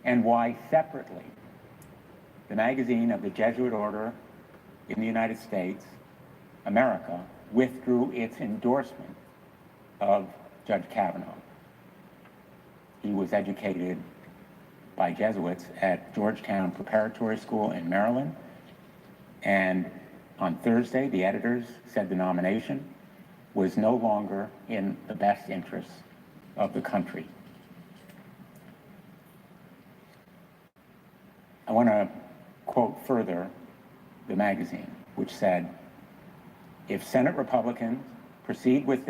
and why separately the magazine of the Jesuit Order in the United States, America, withdrew its endorsement of Judge Kavanaugh. He was educated by Jesuits at Georgetown Preparatory School in Maryland, and on Thursday, the editors said the nomination was no longer in the best interests of the country. I want to quote further the magazine, which said, if Senate Republicans proceed with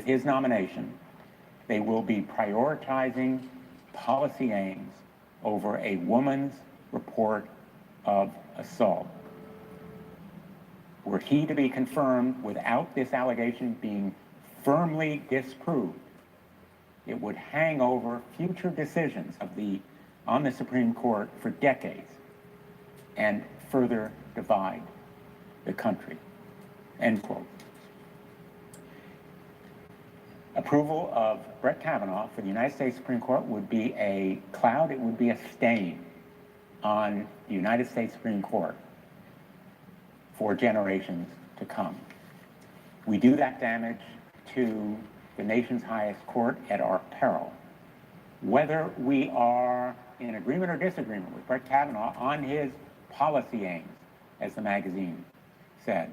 his nomination, they will be prioritizing policy aims over a woman's report of assault. Were he to be confirmed without this allegation being firmly disproved, it would hang over future decisions on the Supreme Court for decades and further divide the country, end quote. Approval of Brett Kavanaugh for the United States Supreme Court would be a cloud, it would be a stain on the United States Supreme Court for generations to come. We do that damage to the nation's highest court at our peril. Whether we are in agreement or disagreement with Brett Kavanaugh on his policy aims, as the magazine said,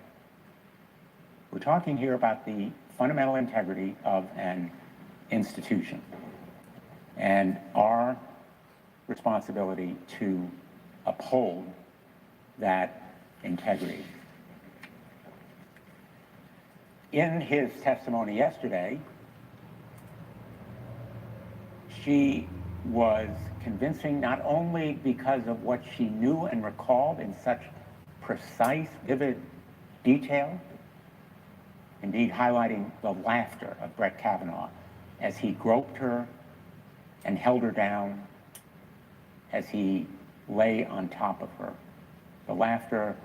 we're talking here about the fundamental integrity of an institution and our responsibility to uphold that integrity. In his testimony yesterday, she was convincing not only because of what she knew and recalled in such precise, vivid detail, indeed highlighting the laughter of Brett Kavanaugh as he groped her and held her down as he lay on top of her. The laughter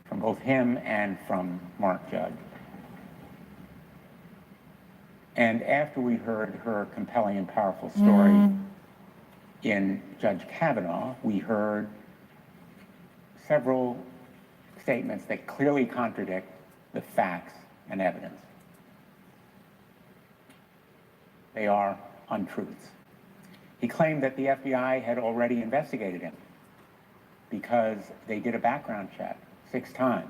from both him and from Mark Judge. And after we heard her compelling and powerful story in Judge Kavanaugh, we heard several statements that clearly contradict the facts and evidence. They are untruths. He claimed that the FBI had already investigated him because they did a background check 6 times.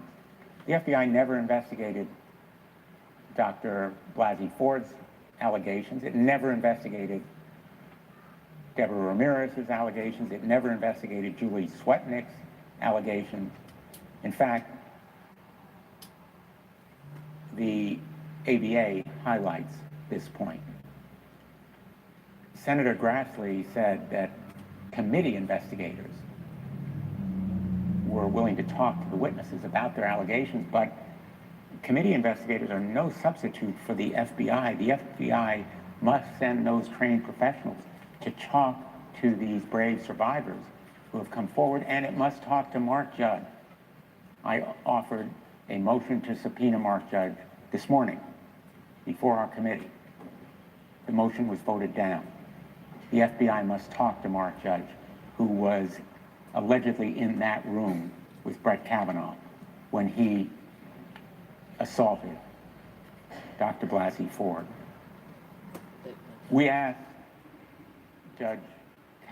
The FBI never investigated Dr. Blasey Ford's allegations. It never investigated Deborah Ramirez's allegations. It never investigated Julie Swetnick's allegations. In fact, the ABA highlights this point. Senator Grassley said that committee investigators were willing to talk to the witnesses about their allegations, but committee investigators are no substitute for the FBI. The FBI must send those trained professionals to talk to these brave survivors who have come forward, and it must talk to Mark Judge. I offered a motion to subpoena Mark Judge this morning before our committee. The motion was voted down. The FBI must talk to Mark Judge, who was allegedly in that room with Brett Kavanaugh when he assaulted Dr. Blasey Ford. We asked Judge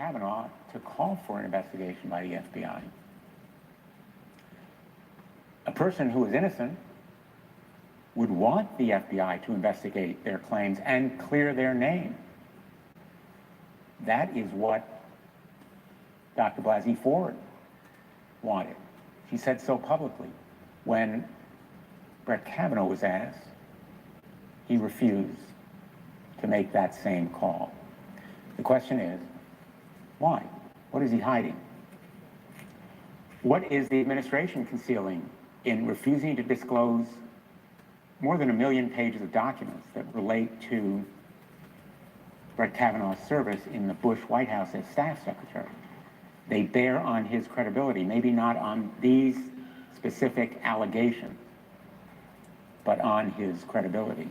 Kavanaugh to call for an investigation by the FBI. A person who is innocent would want the FBI to investigate their claims and clear their name. That is what Dr. Blasey Ford wanted. She said so publicly. When Brett Kavanaugh was asked, he refused to make that same call. The question is, why? What is he hiding? What is the administration concealing in refusing to disclose more than 1 million pages of documents that relate to Brett Kavanaugh's service in the Bush White House as staff secretary? They bear on his credibility, maybe not on these specific allegations, but on his credibility.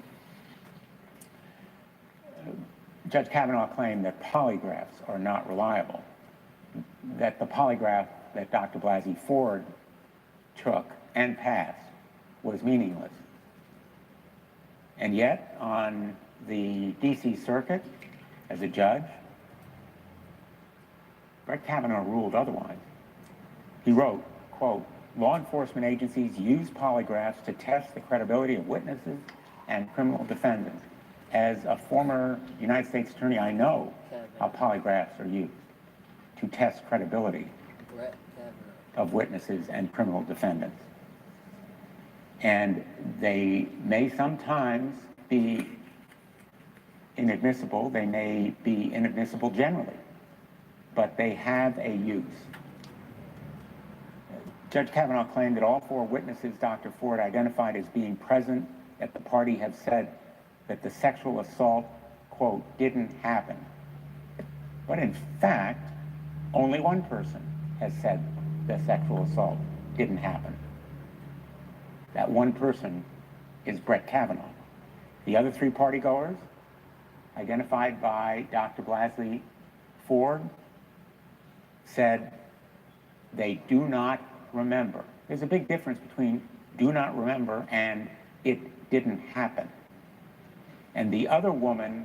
Judge Kavanaugh claimed that polygraphs are not reliable, that the polygraph that Dr. Blasey Ford took and passed was meaningless. And yet, on the D.C. Circuit, as a judge, Brett Kavanaugh ruled otherwise. He wrote, quote, "Law enforcement agencies use polygraphs to test the credibility of witnesses and criminal defendants. As a former United States attorney, I know how polygraphs are used to test credibility of witnesses and criminal defendants. And they may sometimes be inadmissible, they may be inadmissible generally, but they have a use." Judge Kavanaugh claimed that all 4 witnesses Dr. Ford identified as being present at the party have said that the sexual assault, quote, "didn't happen." But in fact, only one person has said the sexual assault didn't happen. That one person is Brett Kavanaugh. The other 3 partygoers, identified by Dr. Blasey Ford, said they do not remember. There's a big difference between do not remember and it didn't happen. And the other woman,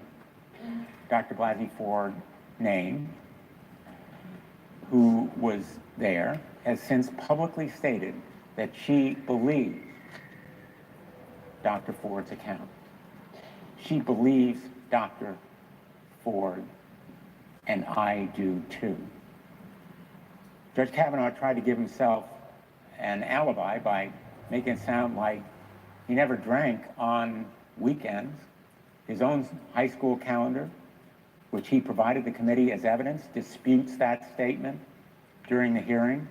Dr. Blasey Ford named, who was there, has since publicly stated that she believes Dr. Ford's account. She believes Dr. Ford, and I do too. Judge Kavanaugh tried to give himself an alibi by making it sound like he never drank on weekends. His own high school calendar, which he provided the committee as evidence, disputes that statement during the hearing.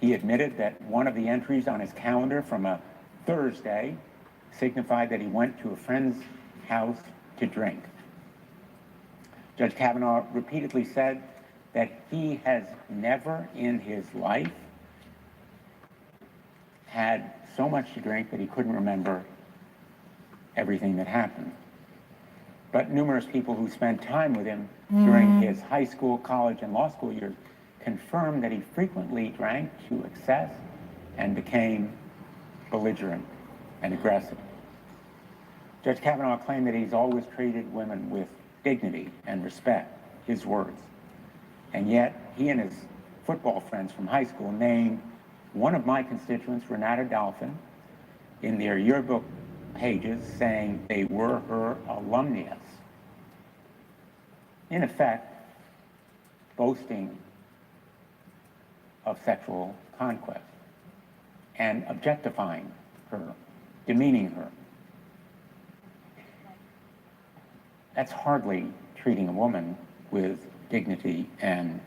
He admitted that one of the entries on his calendar from a Thursday signified that he went to a friend's house to drink. Judge Kavanaugh repeatedly said that he has never in his life had so much to drink that he couldn't remember everything that happened. But numerous people who spent time with him during his high school, college, and law school years confirmed that he frequently drank to excess and became belligerent and aggressive. Judge Kavanaugh claimed that he's always treated women with dignity and respect, his words. And yet, he and his football friends from high school named one of my constituents, Renata Dolphin, in their yearbook pages, saying they were her alumnus. In effect, boasting of sexual conquest and objectifying her, demeaning her. That's hardly treating a woman with dignity and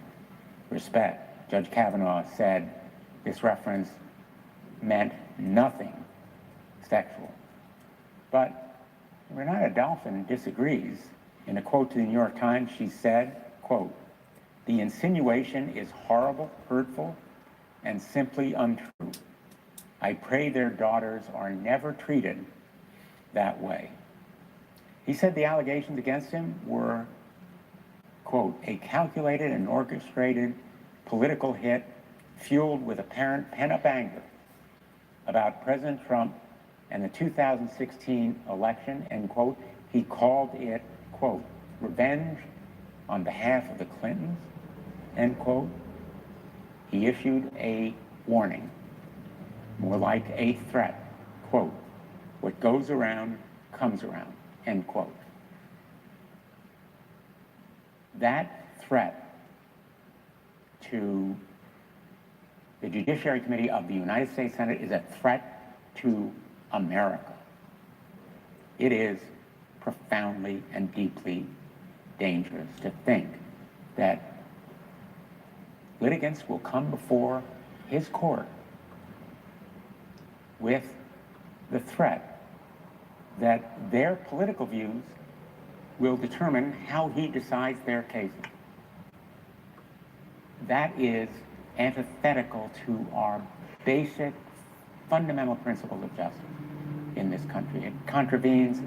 respect. Judge Kavanaugh said this reference meant nothing sexual. But Renata Dolphin disagrees. In a quote to the New York Times, she said, quote, "The insinuation is horrible, hurtful, and simply untrue. I pray their daughters are never treated that way." He said the allegations against him were, quote, "a calculated and orchestrated political hit fueled with apparent pent-up anger about President Trump and the 2016 election," end quote. He called it, quote, "revenge on behalf of the Clintons end quote. He issued a warning, more like a threat, quote, what goes around comes around, end quote. That threat to the Judiciary Committee of the United States Senate is a threat to America. It is profoundly and deeply dangerous to think that litigants will come before his court with the threat that their political views will determine how he decides their cases. That is antithetical to our basic fundamental principles of justice in this country. It contravenes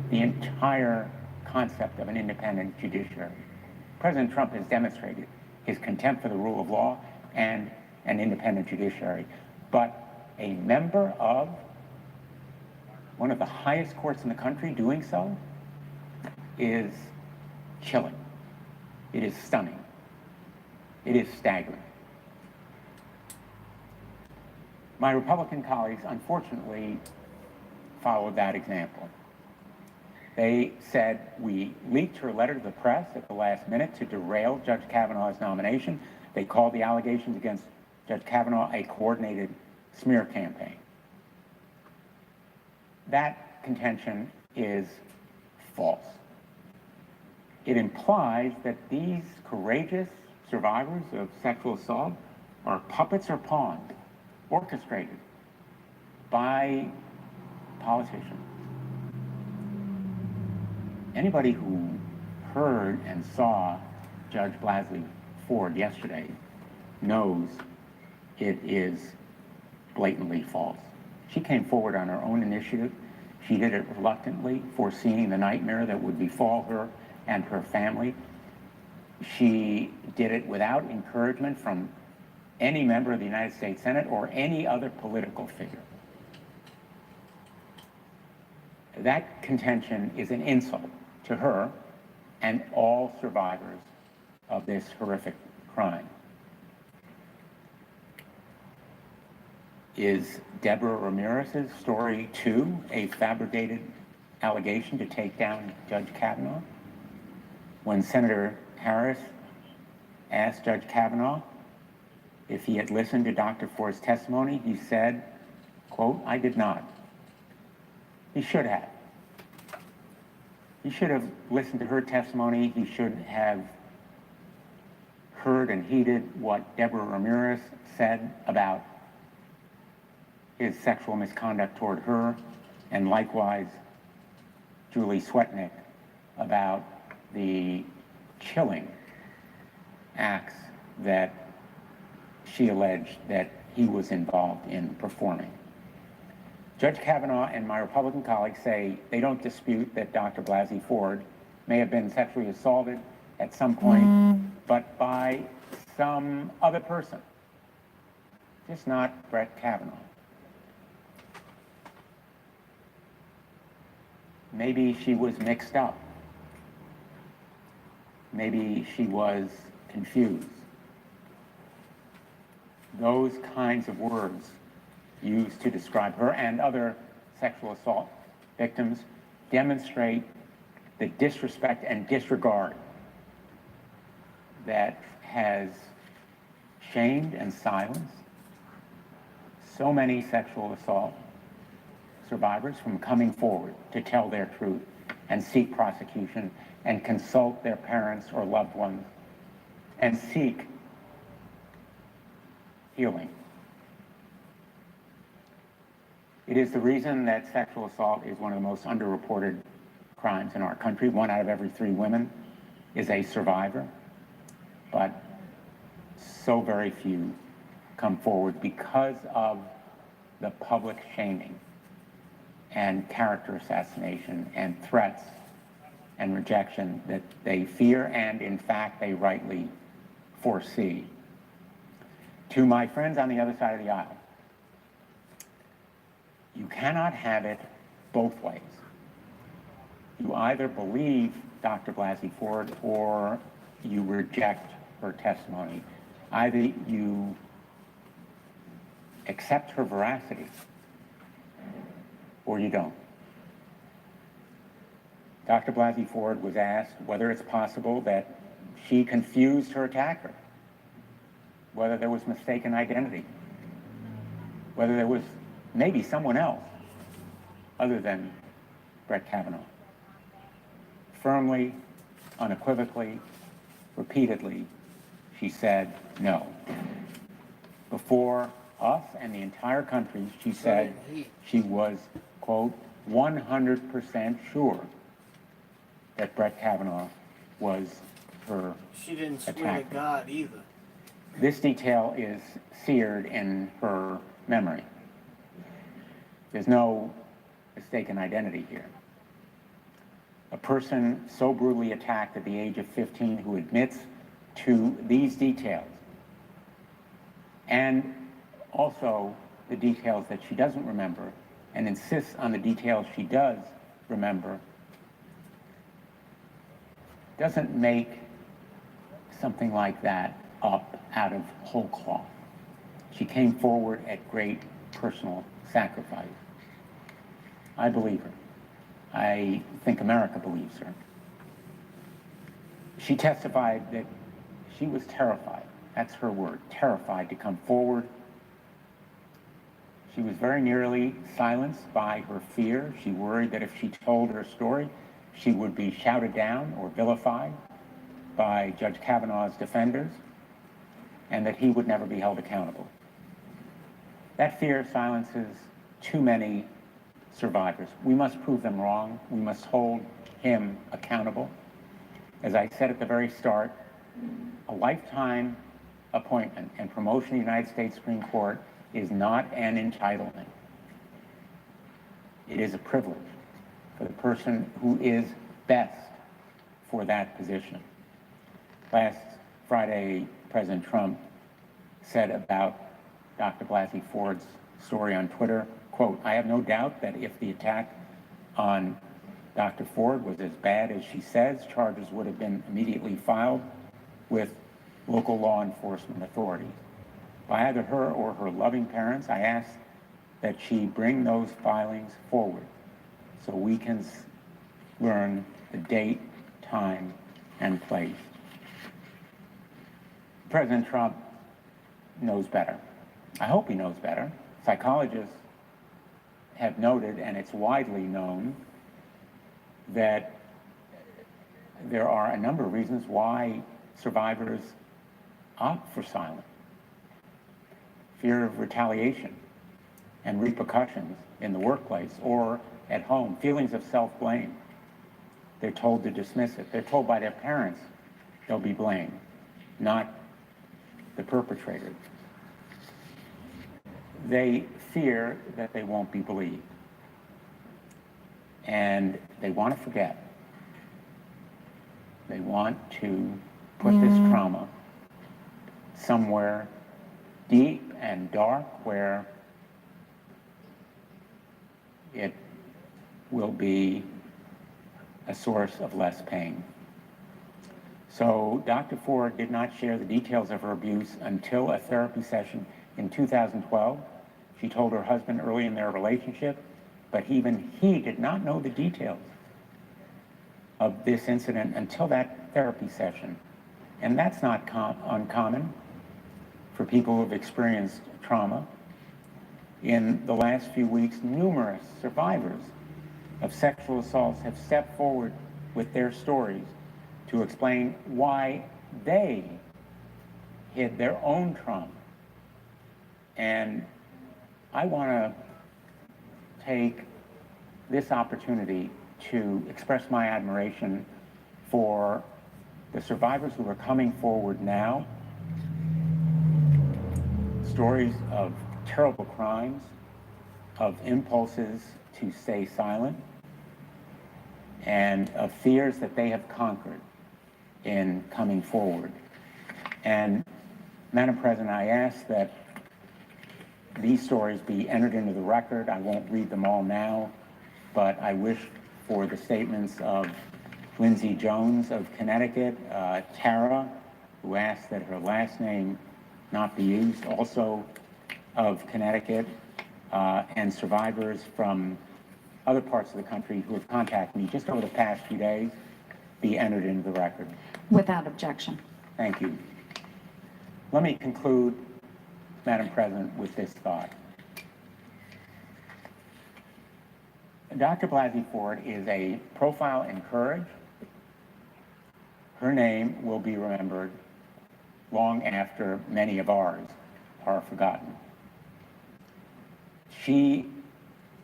the entire concept of an independent judiciary. President Trump has demonstrated his contempt for the rule of law and an independent judiciary. But a member of one of the highest courts in the country doing so is chilling. It is stunning. It is staggering. My Republican colleagues, unfortunately, followed that example. They said we leaked her letter to the press at the last minute to derail Judge Kavanaugh's nomination. They called the allegations against Judge Kavanaugh a coordinated smear campaign. That contention is false. It implies that these courageous survivors of sexual assault are puppets or pawns orchestrated by politicians. Anybody who heard and saw Judge Blasey Ford yesterday knows it is blatantly false. She came forward on her own initiative. She did it reluctantly, foreseeing the nightmare that would befall her and her family. She did it without encouragement from any member of the United States Senate or any other political figure. That contention is an insult to her and all survivors of this horrific crime. Is Deborah Ramirez's story too a fabricated allegation to take down Judge Kavanaugh? When Senator Harris asked Judge Kavanaugh if he had listened to Dr. Ford's testimony, he said, quote, I did not. He should have. He should have listened to her testimony. He should have heard and heeded what Deborah Ramirez said about his sexual misconduct toward her, and likewise Julie Swetnick about the chilling acts that she alleged that he was involved in performing. Judge Kavanaugh and my Republican colleagues say they don't dispute that Dr. Blasey Ford may have been sexually assaulted at some point, but by some other person, just not Brett Kavanaugh. Maybe she was mixed up. Maybe she was confused. Those kinds of words used to describe her and other sexual assault victims demonstrate the disrespect and disregard that has shamed and silenced so many sexual assault survivors from coming forward to tell their truth and seek prosecution and consult their parents or loved ones and seek healing. It is the reason that sexual assault is one of the most underreported crimes in our country. 1 out of every 3 women is a survivor, but so very few come forward because of the public shaming and character assassination and threats and rejection that they fear and, in fact, they rightly foresee. To my friends on the other side of the aisle, you cannot have it both ways. You either believe Dr. Blasey Ford or you reject her testimony. Either you accept her veracity or you don't. Dr. Blasey Ford was asked whether it's possible that she confused her attacker, whether there was mistaken identity, whether there was maybe someone else other than Brett Kavanaugh. Firmly, unequivocally, repeatedly, she said no. Before us and the entire country, she said she was, quote, 100% sure that Brett Kavanaugh was her She didn't swear to attacker. God either. This detail is seared in her memory. There's no mistaken identity here. A person so brutally attacked at the age of 15 who admits to these details and also the details that she doesn't remember and insists on the details she does remember doesn't make something like that up out of whole cloth. She came forward at great personal sacrifice. I believe her. I think America believes her. She testified that she was terrified. That's her word, terrified to come forward. She was very nearly silenced by her fear. She worried that if she told her story, she would be shouted down or vilified by Judge Kavanaugh's defenders, and that he would never be held accountable. That fear silences too many survivors. We must prove them wrong. We must hold him accountable. As I said at the very start, a lifetime appointment and promotion to the United States Supreme Court is not an entitlement. It is a privilege for the person who is best for that position. Last Friday, President Trump said about Dr. Blasey Ford's story on Twitter, quote, "I have no doubt that if the attack on Dr. Ford was as bad as she says, charges would have been immediately filed with local law enforcement authorities. By either her or her loving parents, I ask that she bring those filings forward so we can learn the date, time, and place." President Trump knows better. I hope he knows better. Psychologists have noted, and it's widely known, that there are a number of reasons why survivors opt for silence. Fear of retaliation and repercussions in the workplace or at home, feelings of self-blame. They're told to dismiss it. They're told by their parents they'll be blamed, not the perpetrator. They fear that they won't be believed. And they want to forget. They want to put this trauma somewhere deep and dark where it will be a source of less pain. So Dr. Ford did not share the details of her abuse until a therapy session in 2012. She told her husband early in their relationship, but even he did not know the details of this incident until that therapy session. And that's not uncommon for people who have experienced trauma. In the last few weeks, numerous survivors of sexual assaults have stepped forward with their stories to explain why they hid their own trauma. And I want to take this opportunity to express my admiration for the survivors who are coming forward now. Stories of terrible crimes, of impulses to stay silent, and of fears that they have conquered in coming forward. And Madam President, I ask that these stories be entered into the record. I won't read them all now, but I wish for the statements of Lindsay Jones of Connecticut, Tara who asked that her last name not be used, also of Connecticut, and survivors from other parts of the country who have contacted me just over the past few days be entered into the record. Without objection. Thank you. Let me conclude, Madam President, with this thought. Dr. Blasey Ford is a profile in courage. Her name will be remembered long after many of ours are forgotten. She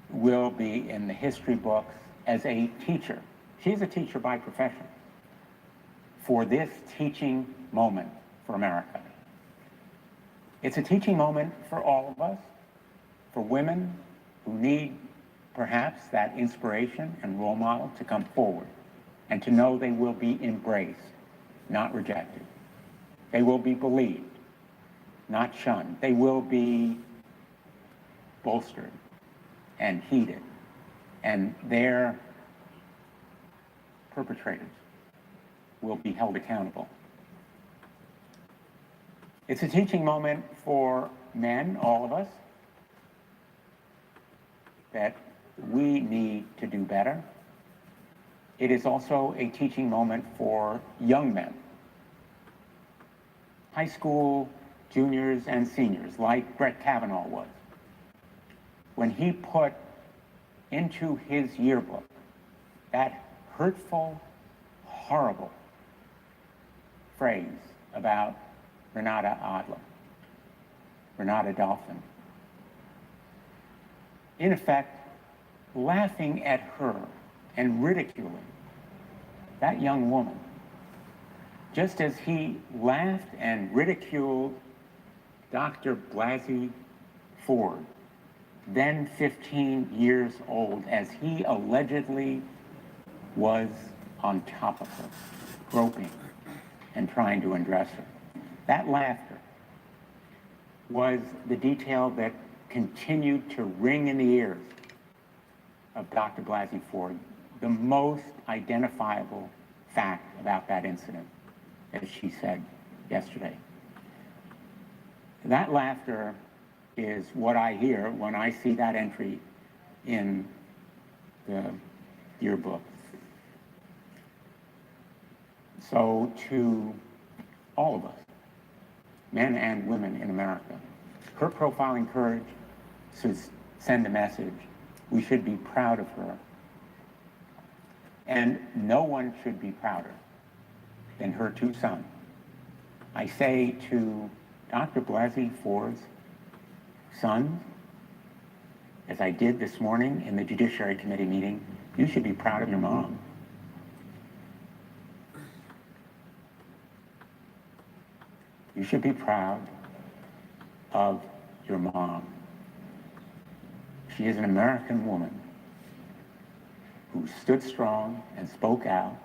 will be in the history books as a teacher. She's a teacher by profession for this teaching moment for America. It's a teaching moment for all of us, for women who need perhaps that inspiration and role model to come forward and to know they will be embraced, not rejected. They will be believed, not shunned. They will be bolstered and heeded, and their perpetrators will be held accountable. It's a teaching moment for men, all of us, that we need to do better. It is also a teaching moment for young men, high school juniors and seniors, like Brett Kavanaugh was, when he put into his yearbook that hurtful, horrible phrase about Renata Adler, Renata Dolphin. In effect, laughing at her and ridiculing that young woman, just as he laughed and ridiculed Dr. Blasey Ford, then 15 years old, as he allegedly was on top of her, groping and trying to undress her. That laughter was the detail that continued to ring in the ears of Dr. Blasey Ford, the most identifiable fact about that incident, as she said yesterday. That laughter is what I hear when I see that entry in the yearbook. So to all of us, men and women in America, her profiling courage should send a message. We should be proud of her. And no one should be prouder than her two sons. I say to Dr. Blasey Ford's sons, as I did this morning in the Judiciary Committee meeting, you should be proud of your mom. You should be proud of your mom. She is an American woman who stood strong and spoke out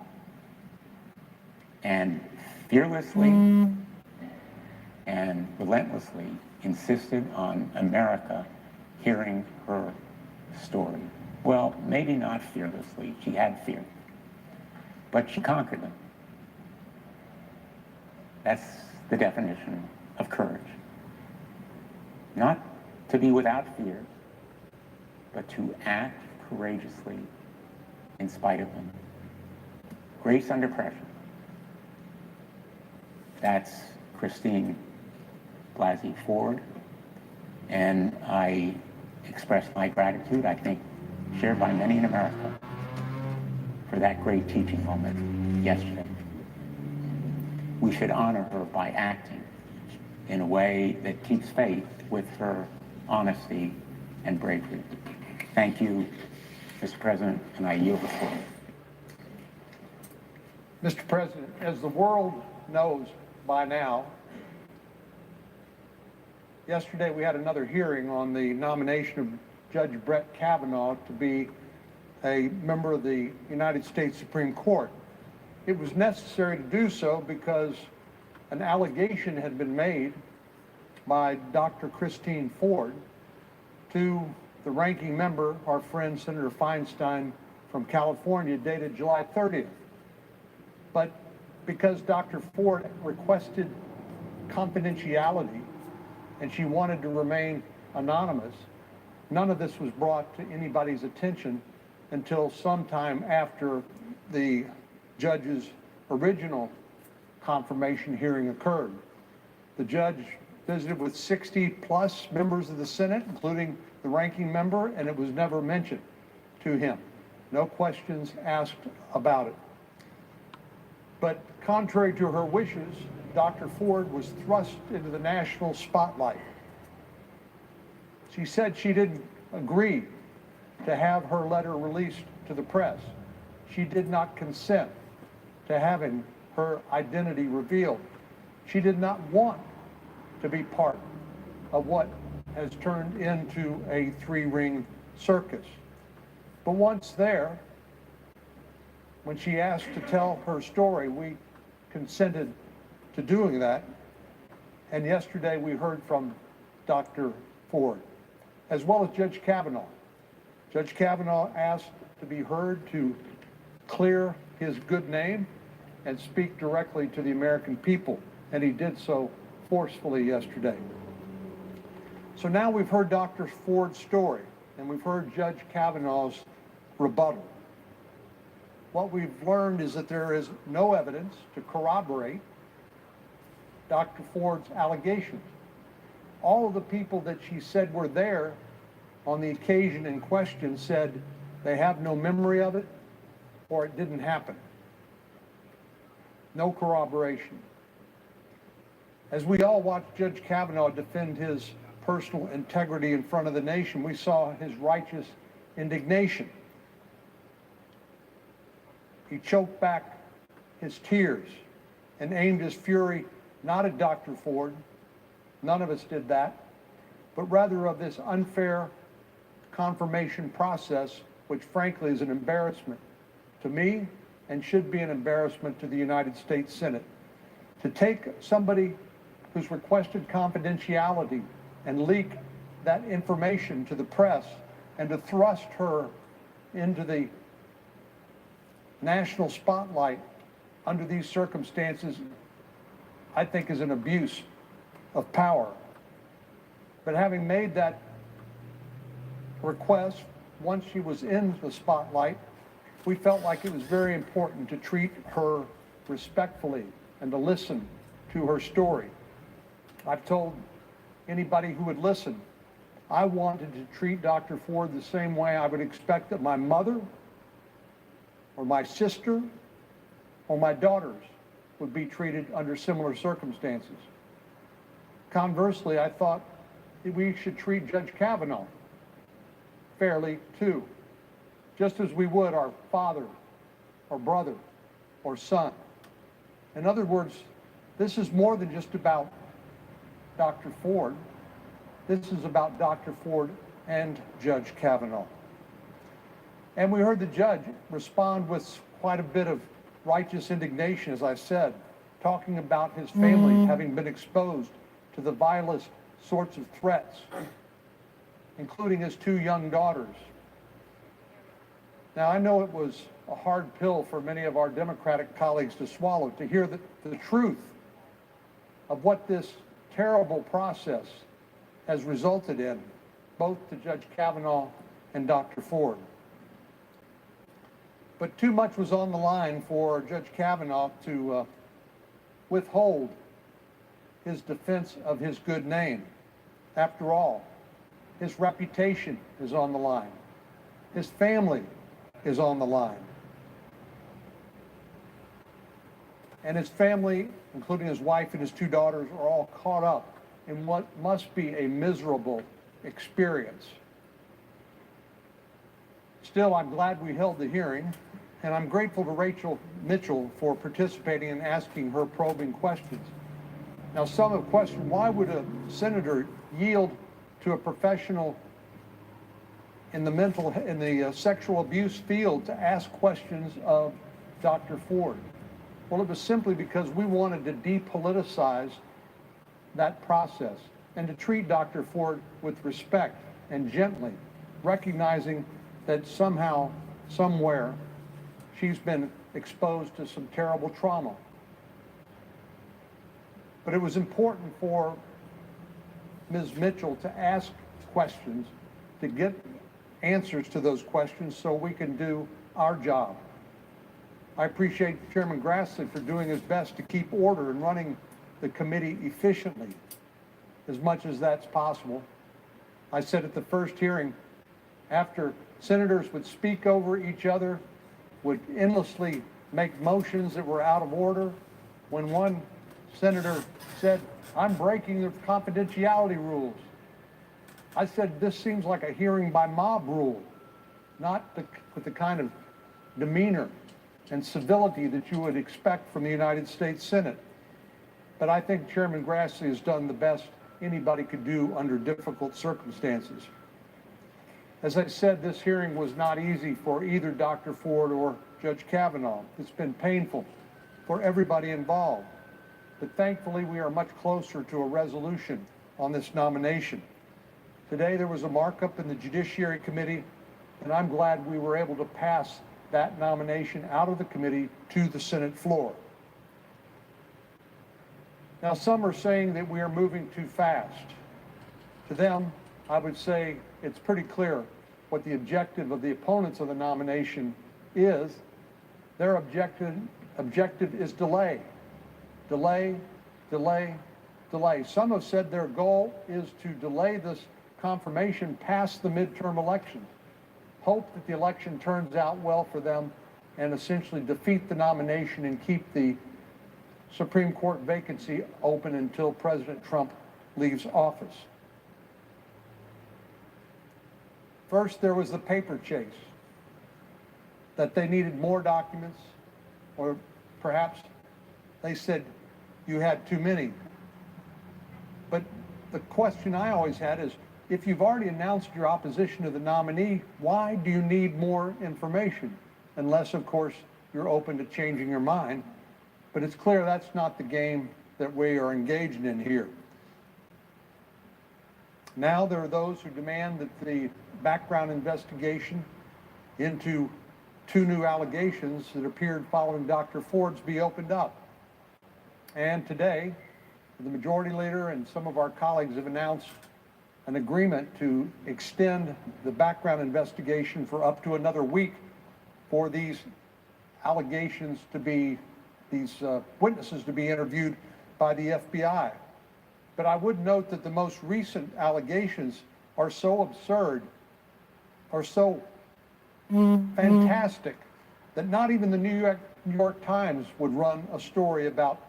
and fearlessly and relentlessly insisted on America hearing her story. Well, maybe not fearlessly. She had fear, but she conquered them. That's the definition of courage. Not to be without fear, but to act courageously in spite of them. Grace under pressure. That's Christine Blasey Ford, and I express my gratitude, I think, shared by many in America, for that great teaching moment yesterday. We should honor her by acting in a way that keeps faith with her honesty and bravery. Thank you, Mr. President, and I yield the floor. Mr. President, as the world knows by now, yesterday we had another hearing on the nomination of Judge Brett Kavanaugh to be a member of the United States Supreme Court. It was necessary to do so because an allegation had been made by Dr. Christine Ford to the ranking member, our friend Senator Feinstein from California, dated July 30th. But because Dr. Ford requested confidentiality and she wanted to remain anonymous, none of this was brought to anybody's attention until sometime after the judge's original confirmation hearing occurred. The judge visited with 60-plus members of the Senate, including the ranking member, and it was never mentioned to him. No questions asked about it. But contrary to her wishes, Dr. Ford was thrust into the national spotlight. She said she didn't agree to have her letter released to the press. She did not consent to having her identity revealed. She did not want to be part of what has turned into a three-ring circus. But once there, when she asked to tell her story, we consented to doing that. And yesterday we heard from Dr. Ford, as well as Judge Kavanaugh. Judge Kavanaugh asked to be heard to clear his good name and speak directly to the American people, and he did so forcefully yesterday. So now we've heard Dr. Ford's story, and we've heard Judge Kavanaugh's rebuttal. What we've learned is that there is no evidence to corroborate Dr. Ford's allegations. All of the people that she said were there on the occasion in question said they have no memory of it or it didn't happen. No corroboration. As we all watched Judge Kavanaugh defend his personal integrity in front of the nation, we saw his righteous indignation. He choked back his tears and aimed his fury not at Dr. Ford, none of us did that, but rather of this unfair confirmation process, which frankly is an embarrassment to me and should be an embarrassment to the United States Senate. To take somebody who's requested confidentiality and leak that information to the press and to thrust her into the national spotlight under these circumstances, I think is an abuse of power. But having made that request, once she was in the spotlight, we felt like it was very important to treat her respectfully and to listen to her story. I've told anybody who would listen, I wanted to treat Dr. Ford the same way I would expect that my mother or my sister or my daughters would be treated under similar circumstances. Conversely, I thought that we should treat Judge Kavanaugh fairly too, just as we would our father or brother or son. In other words, this is more than just about Dr. Ford. This is about Dr. Ford and Judge Kavanaugh. And we heard the judge respond with quite a bit of righteous indignation, as I said, talking about his family having been exposed to the vilest sorts of threats, including his two young daughters. Now, I know it was a hard pill for many of our Democratic colleagues to swallow, to hear the truth of what this terrible process has resulted in, both to Judge Kavanaugh and Dr. Ford. But too much was on the line for Judge Kavanaugh to withhold his defense of his good name. After all, his reputation is on the line. His family is on the line. And his family, including his wife and his two daughters, are all caught up in what must be a miserable experience. Still, I'm glad we held the hearing, and I'm grateful to Rachel Mitchell for participating and asking her probing questions. Now, some have questioned, why would a senator yield to a professional in the sexual abuse field to ask questions of Dr. Ford? Well, it was simply because we wanted to depoliticize that process and to treat Dr. Ford with respect and gently, recognizing that somehow, somewhere, she's been exposed to some terrible trauma But it was important for Ms. Mitchell to ask questions, to get answers to those questions so we can do our job. I appreciate Chairman Grassley for doing his best to keep order and running the committee efficiently as much as that's possible. I said at the first hearing, after senators would speak over each other, would endlessly make motions that were out of order, when one senator said, "I'm breaking the confidentiality rules," I said, "This seems like a hearing by mob rule, not with the kind of demeanor and civility that you would expect from the United States Senate." But I think Chairman Grassley has done the best anybody could do under difficult circumstances. As I said, this hearing was not easy for either Dr. Ford or Judge Kavanaugh. It's been painful for everybody involved. But thankfully, we are much closer to a resolution on this nomination. Today, there was a markup in the Judiciary Committee, and I'm glad we were able to pass that nomination out of the committee to the Senate floor. Now, some are saying that we are moving too fast. To them, I would say it's pretty clear what the objective of the opponents of the nomination is. Their objective is delay. Delay, delay, delay. Some have said their goal is to delay this confirmation past the midterm elections, hope that the election turns out well for them, and essentially defeat the nomination and keep the Supreme Court vacancy open until President Trump leaves office. First, there was the paper chase, that they needed more documents, or perhaps they said you had too many. But the question I always had is, if you've already announced your opposition to the nominee, why do you need more information? Unless, of course, you're open to changing your mind. But it's clear that's not the game that we are engaged in here. Now there are those who demand that the background investigation into 2 new allegations that appeared following Dr. Ford's be opened up. And today, the Majority Leader and some of our colleagues have announced an agreement to extend the background investigation for up to another week for these allegations to be, these witnesses to be interviewed by the FBI. But I would note that the most recent allegations are so absurd, are so fantastic, that not even the New York Times would run a story about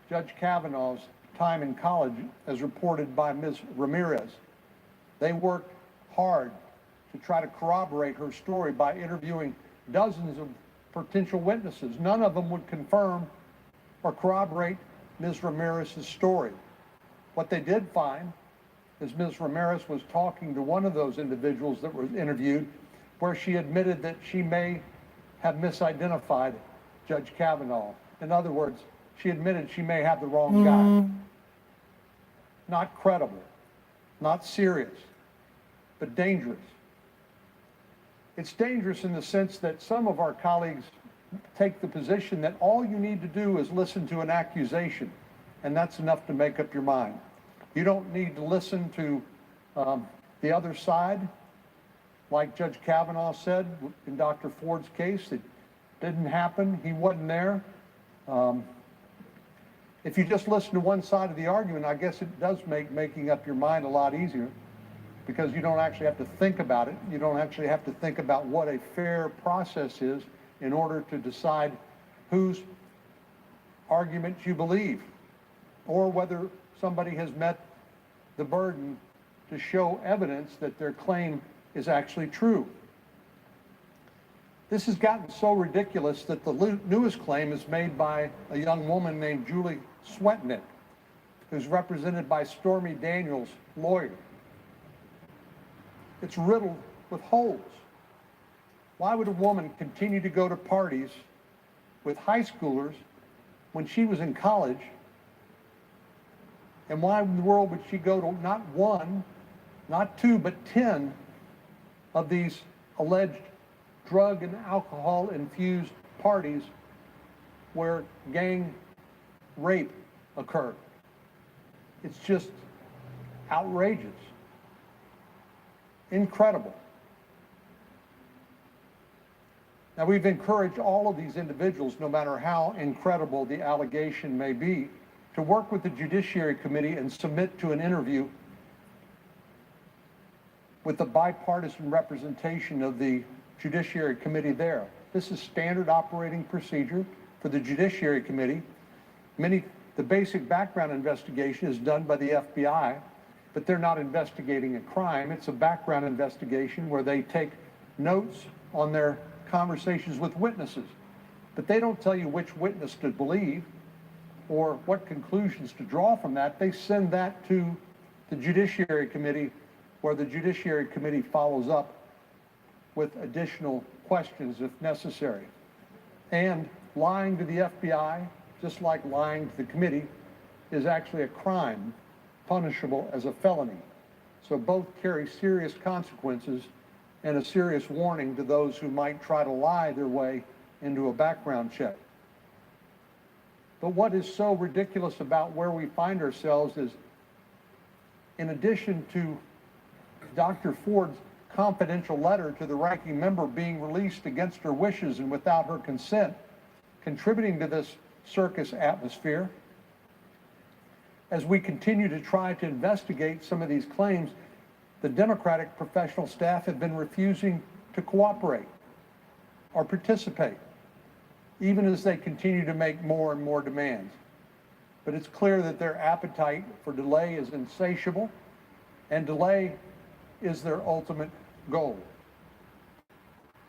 Judge Kavanaugh's time in college, as reported by Ms. Ramirez. They worked hard to try to corroborate her story by interviewing dozens of potential witnesses. None of them would confirm or corroborate Ms. Ramirez's story. What they did find is Ms. Ramirez was talking to one of those individuals that was interviewed, where she admitted that she may have misidentified Judge Kavanaugh. In other words, she admitted she may have the wrong guy. Not credible, not serious, but dangerous. It's dangerous in the sense that some of our colleagues take the position that all you need to do is listen to an accusation, and that's enough to make up your mind. You don't need to listen to the other side. Like Judge Kavanaugh said in Dr. Ford's case, it didn't happen, he wasn't there. If you just listen to one side of the argument, I guess it does make making up your mind a lot easier, because you don't actually have to think about it. You don't actually have to think about what a fair process is in order to decide whose argument you believe, or whether somebody has met the burden to show evidence that their claim is actually true. This has gotten so ridiculous that the newest claim is made by a young woman named Julie Swetnick, who's represented by Stormy Daniels' lawyer. It's riddled with holes. Why would a woman continue to go to parties with high schoolers when she was in college? And why in the world would she go to not 1, not 2, but 10 of these alleged drug and alcohol-infused parties where gang rape occurred? It's just outrageous. Incredible. Now, we've encouraged all of these individuals, no matter how incredible the allegation may be, to work with the Judiciary Committee and submit to an interview with the bipartisan representation of the Judiciary Committee there. This is standard operating procedure for the Judiciary Committee. The basic background investigation is done by the FBI, but they're not investigating a crime. It's a background investigation where they take notes on their conversations with witnesses, but they don't tell you which witness to believe or what conclusions to draw from that. They send that to the Judiciary Committee, where the Judiciary Committee follows up with additional questions if necessary. And lying to the FBI, just like lying to the committee, is actually a crime punishable as a felony. So both carry serious consequences and a serious warning to those who might try to lie their way into a background check. But what is so ridiculous about where we find ourselves is, in addition to Dr. Ford's confidential letter to the ranking member being released against her wishes and without her consent, contributing to this circus atmosphere, as we continue to try to investigate some of these claims, the Democratic professional staff have been refusing to cooperate or participate, even as they continue to make more and more demands. But it's clear that their appetite for delay is insatiable, and delay is their ultimate goal.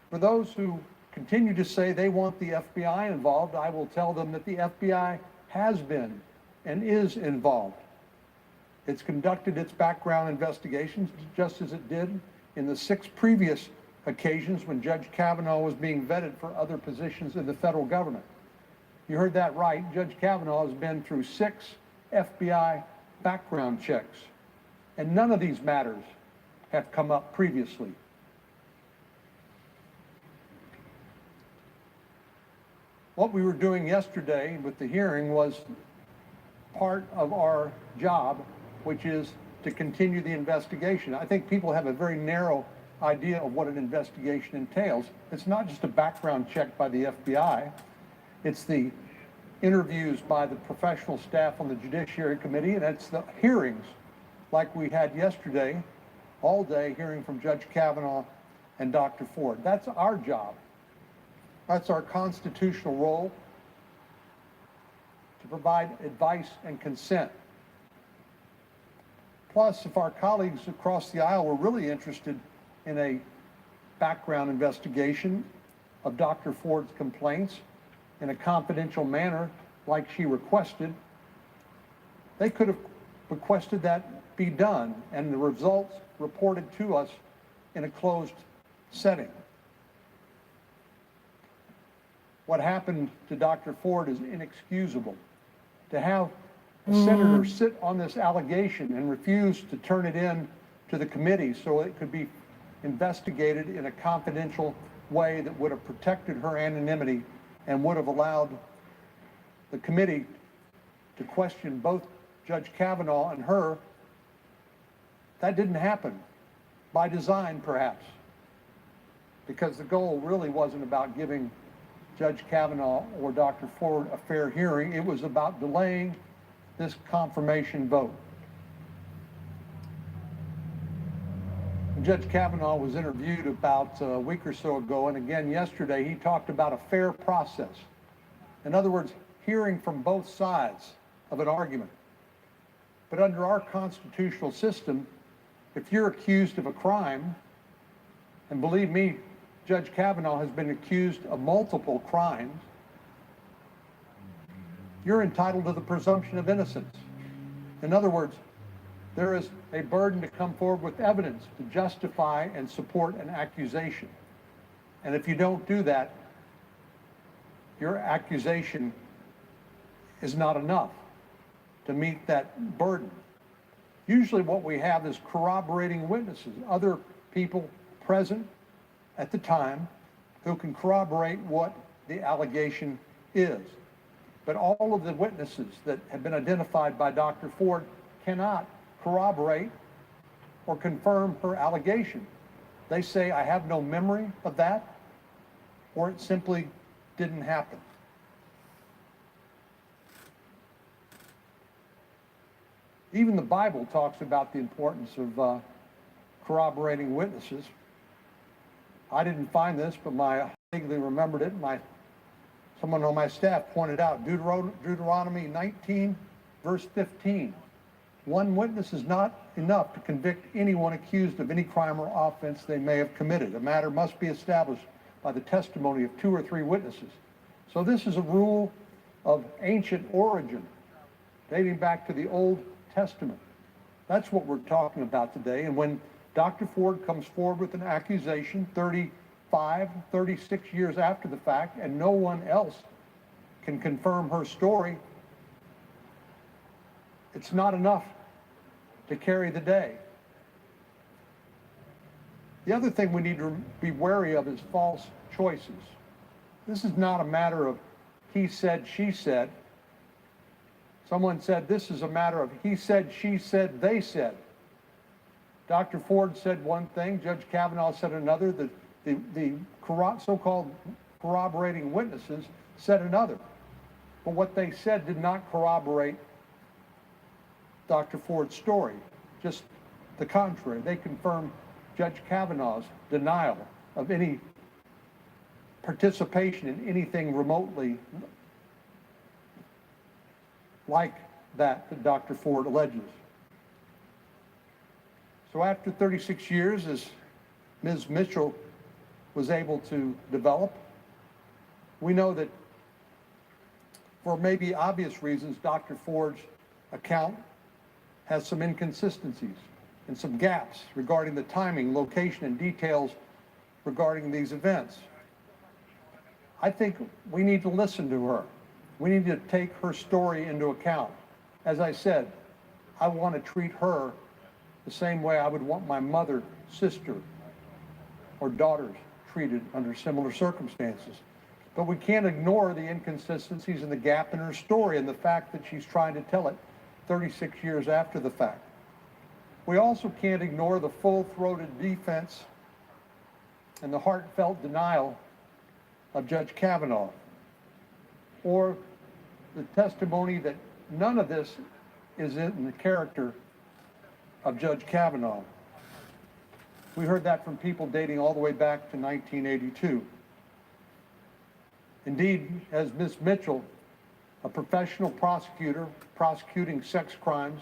For those who continue to say they want the FBI involved, I will tell them that the FBI has been and is involved. It's conducted its background investigations just as it did in the 6 previous occasions when Judge Kavanaugh was being vetted for other positions in the federal government. You heard that right. Judge Kavanaugh has been through 6 FBI background checks, and none of these matters have come up previously. What we were doing yesterday with the hearing was part of our job, which is to continue the investigation. I think people have a very narrow idea of what an investigation entails. It's not just a background check by the FBI. It's the interviews by the professional staff on the Judiciary Committee, and it's the hearings like we had yesterday, all day, hearing from Judge Kavanaugh and Dr. Ford. That's our job. That's our constitutional role, to provide advice and consent. Plus, if our colleagues across the aisle were really interested in a background investigation of Dr. Ford's complaints in a confidential manner like she requested, they could have requested that be done and the results reported to us in a closed setting. What happened to Dr. Ford is inexcusable. To have a senator sit on this allegation and refuse to turn it in to the committee so it could be investigated in a confidential way that would have protected her anonymity and would have allowed the committee to question both Judge Kavanaugh and her, that didn't happen. By design, perhaps, because the goal really wasn't about giving Judge Kavanaugh or Dr. Ford a fair hearing. It was about delaying this confirmation vote. Judge Kavanaugh was interviewed about a week or so ago, and again yesterday, he talked about a fair process. In other words, hearing from both sides of an argument. But under our constitutional system, if you're accused of a crime, and believe me, Judge Kavanaugh has been accused of multiple crimes, you're entitled to the presumption of innocence. In other words, there is a burden to come forward with evidence to justify and support an accusation. And if you don't do that, your accusation is not enough to meet that burden. Usually what we have is corroborating witnesses, other people present at the time who can corroborate what the allegation is. But all of the witnesses that have been identified by Dr. Ford cannot corroborate or confirm her allegation. They say, I have no memory of that, or it simply didn't happen. Even the Bible talks about the importance of corroborating witnesses. I didn't find this, but I vaguely remembered it. Someone on my staff pointed out Deuteronomy 19, verse 15. One witness is not enough to convict anyone accused of any crime or offense they may have committed. A matter must be established by the testimony of 2 or 3 witnesses. So this is a rule of ancient origin, dating back to the Old Testament. That's what we're talking about today. And when Dr. Ford comes forward with an accusation 35, 36 years after the fact, and no one else can confirm her story, it's not enough to carry the day. The other thing we need to be wary of is false choices. This is not a matter of he said, she said. Someone said this is a matter of he said, she said, they said. Dr. Ford said one thing, Judge Kavanaugh said another, the so-called corroborating witnesses said another. But what they said did not corroborate Dr. Ford's story, just the contrary. They confirmed Judge Kavanaugh's denial of any participation in anything remotely like that Dr. Ford alleges. So after 36 years, as Ms. Mitchell was able to develop, we know that for maybe obvious reasons, Dr. Ford's account has some inconsistencies and some gaps regarding the timing, location, and details regarding these events. I think we need to listen to her. We need to take her story into account. As I said, I want to treat her the same way I would want my mother, sister, or daughters treated under similar circumstances. But we can't ignore the inconsistencies and the gap in her story and the fact that she's trying to tell it 36 years after the fact. We also can't ignore the full-throated defense and the heartfelt denial of Judge Kavanaugh, or the testimony that none of this is in the character of Judge Kavanaugh. We heard that from people dating all the way back to 1982. Indeed, as Ms. Mitchell, a professional prosecutor prosecuting sex crimes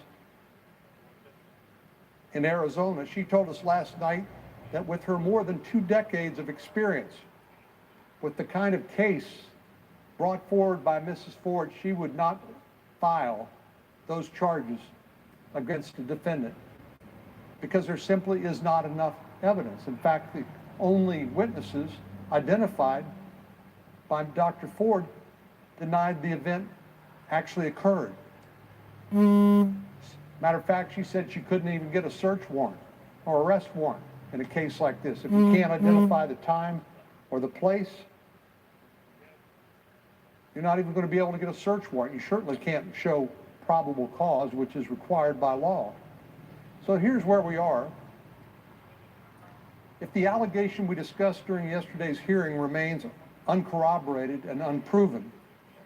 in Arizona, she told us last night that with her more than 2 decades of experience with the kind of case brought forward by Mrs. Ford, she would not file those charges against the defendant because there simply is not enough evidence. In fact, the only witnesses identified by Dr. Ford denied the event actually occurred. Matter of fact, she said she couldn't even get a search warrant or arrest warrant in a case like this. If you can't identify the time or the place, you're not even going to be able to get a search warrant. You certainly can't show probable cause, which is required by law. So here's where we are. If the allegation we discussed during yesterday's hearing remains uncorroborated and unproven,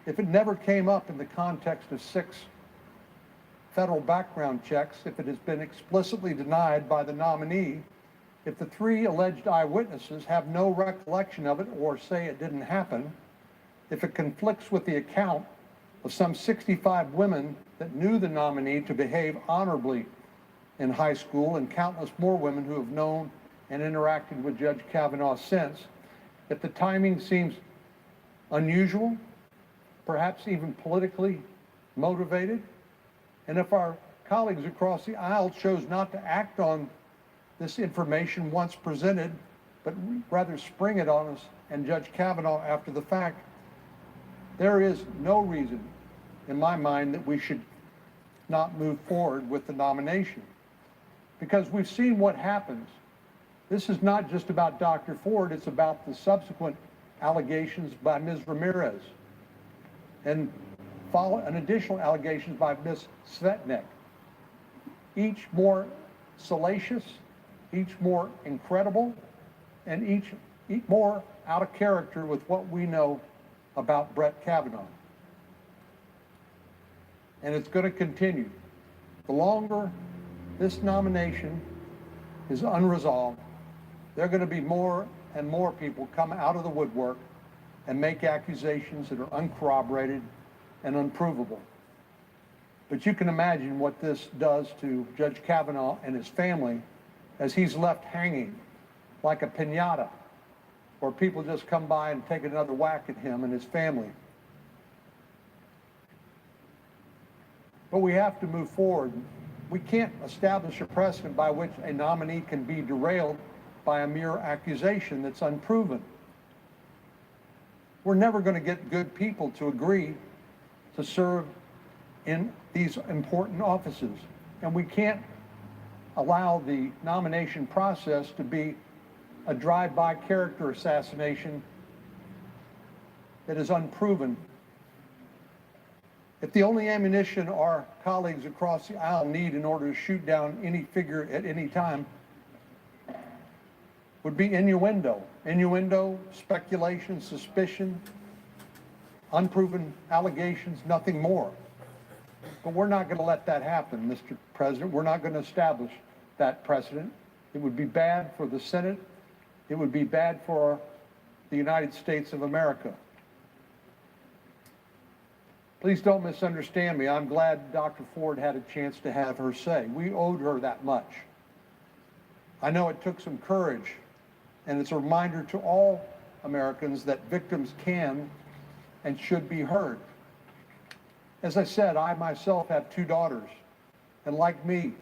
if it never came up in the context of 6 federal background checks, if it has been explicitly denied by the nominee, if the 3 alleged eyewitnesses have no recollection of it or say it didn't happen, if it conflicts with the account of some 65 women that knew the nominee to behave honorably in high school and countless more women who have known and interacted with Judge Kavanaugh since, if the timing seems unusual, perhaps even politically motivated, and if our colleagues across the aisle chose not to act on this information once presented, but rather spring it on us and Judge Kavanaugh after the fact, there is no reason in my mind that we should not move forward with the nomination. Because we've seen what happens. This is not just about Dr. Ford, it's about the subsequent allegations by Ms. Ramirez and additional allegations by Ms. Svetnek. each more salacious, each more incredible, and each more out of character with what we know about Brett Kavanaugh. And it's going to continue. The longer this nomination is unresolved, there are going to be more and more people come out of the woodwork and make accusations that are uncorroborated and unprovable. But you can imagine what this does to Judge Kavanaugh and his family as he's left hanging like a piñata, where people just come by and take another whack at him and his family. But we have to move forward. We can't establish a precedent by which a nominee can be derailed by a mere accusation that's unproven. We're never going to get good people to agree to serve in these important offices. And we can't allow the nomination process to be a drive-by character assassination that is unproven. If the only ammunition our colleagues across the aisle need in order to shoot down any figure at any time would be innuendo. Innuendo, speculation, suspicion, unproven allegations, nothing more. But we're not going to let that happen, Mr. President. We're not going to establish that precedent. It would be bad for the Senate. It would be bad for the United States of America. Please don't misunderstand me. I'm glad Dr. Ford had a chance to have her say. We owed her that much. I know it took some courage, and it's a reminder to all Americans that victims can and should be heard. As I said, I myself have 2 daughters, and like me,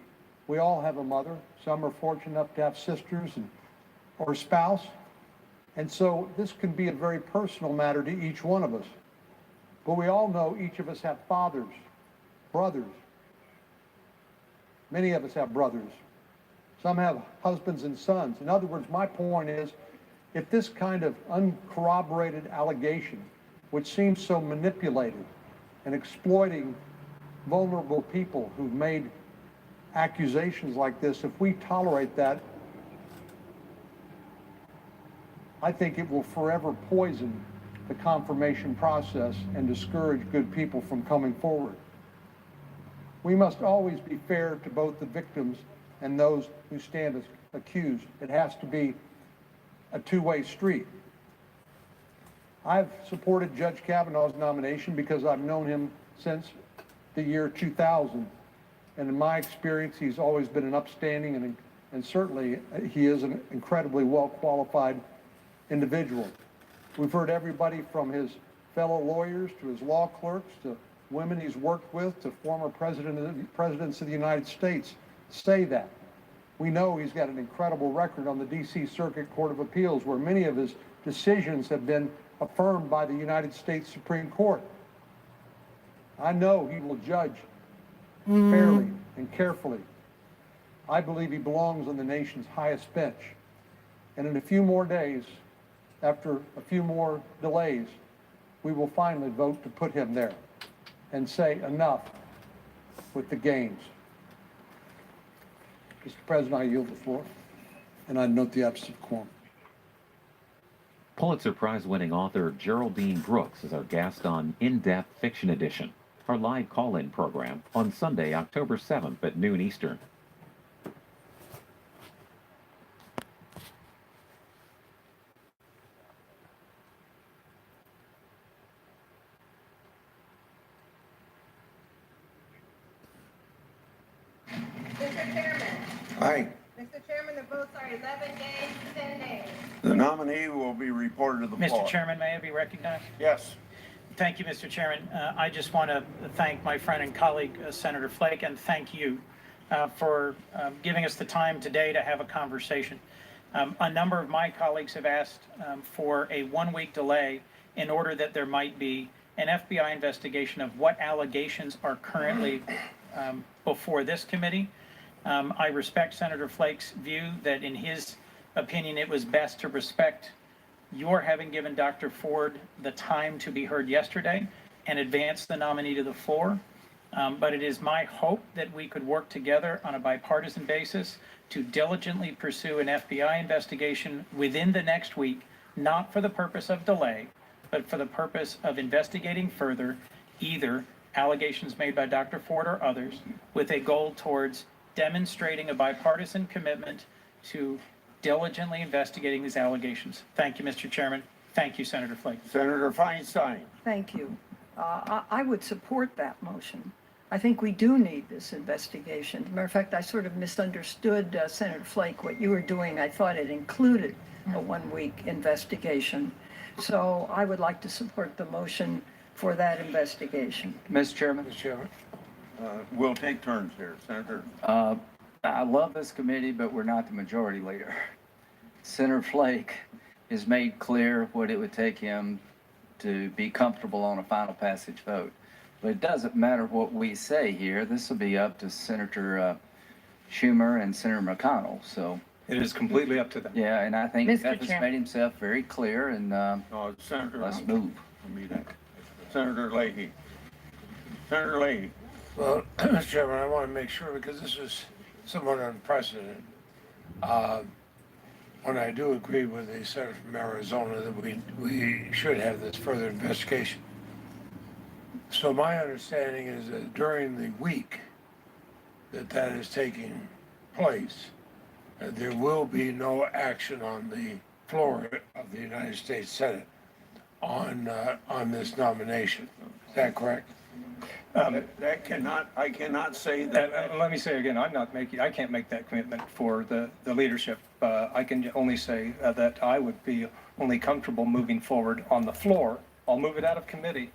we all have a mother. Some are fortunate enough to have sisters or a spouse, and so this can be a very personal matter to each one of us. But we all know each of us have fathers, brothers. Many of us have brothers. Some have husbands and sons. In other words, my point is, if this kind of uncorroborated allegation, which seems so manipulated and exploiting vulnerable people who've made accusations like this, if we tolerate that, I think it will forever poison the confirmation process and discourage good people from coming forward. We must always be fair to both the victims and those who stand as accused. It has to be a two-way street. I've supported Judge Kavanaugh's nomination because I've known him since the year 2000. And in my experience, he's always been an upstanding and certainly he is an incredibly well-qualified individual. We've heard everybody from his fellow lawyers to his law clerks to women he's worked with to former presidents of the United States say that. We know he's got an incredible record on the D.C. Circuit Court of Appeals, where many of his decisions have been affirmed by the United States Supreme Court. I know he will judge fairly and carefully. I believe he belongs on the nation's highest bench. And in a few more days, after a few more delays, we will finally vote to put him there and say enough with the games. Mr. President, I yield the floor, and I note the absence of quorum. Pulitzer Prize-winning author Geraldine Brooks is our guest on In-Depth Fiction Edition, our live call-in program on Sunday, October 7th at noon Eastern. Mr. Chairman. Aye. Mr. Chairman, the votes are 11 days, 10 days. The nominee will be reported to the floor. Mr. Chairman, may I be recognized? Yes. Thank you, Mr. Chairman. I just want to thank my friend and colleague, Senator Flake, and thank you for giving us the time today to have a conversation. A number of my colleagues have asked for a one-week delay in order that there might be an FBI investigation of what allegations are currently before this committee. I respect Senator Flake's view that in his opinion it was best to respect your having given Dr. Ford the time to be heard yesterday and advance the nominee to the floor. But it is my hope that we could work together on a bipartisan basis to diligently pursue an FBI investigation within the next week, not for the purpose of delay, but for the purpose of investigating further either allegations made by Dr. Ford or others, with a goal towards demonstrating a bipartisan commitment to diligently investigating these allegations. Thank you, Mr. Chairman. Thank you, Senator Flake. Senator Feinstein. Thank you. I would support that motion. I think we do need this investigation. As a matter of fact, I sort of misunderstood Senator Flake. What you were doing, I thought it included a one-week investigation. So I would like to support the motion for that investigation. Mr. Chairman, We'll take turns here. Senator. I love this committee, but we're not the majority leader. Senator Flake has made clear what it would take him to be comfortable on a final passage vote. But it doesn't matter what we say here. This will be up to Senator Schumer and Senator McConnell. So It is completely up to them. yeah, and I think Mr. Jeff has Chairman. made himself very clear, and Senator. let's move. Senator Leahy. Senator Leahy. Well, Mr. Chairman, I want to make sure, because this is somewhat unprecedented. When I do agree with the senator from Arizona that we should have this further investigation. So my understanding is that during the week that is taking place, there will be no action on the floor of the United States Senate on this nomination. Is that correct? I cannot say that. Let me say again, I can't make that commitment for the leadership. I can only say that I would be only comfortable moving forward on the floor. I'll move it out of committee,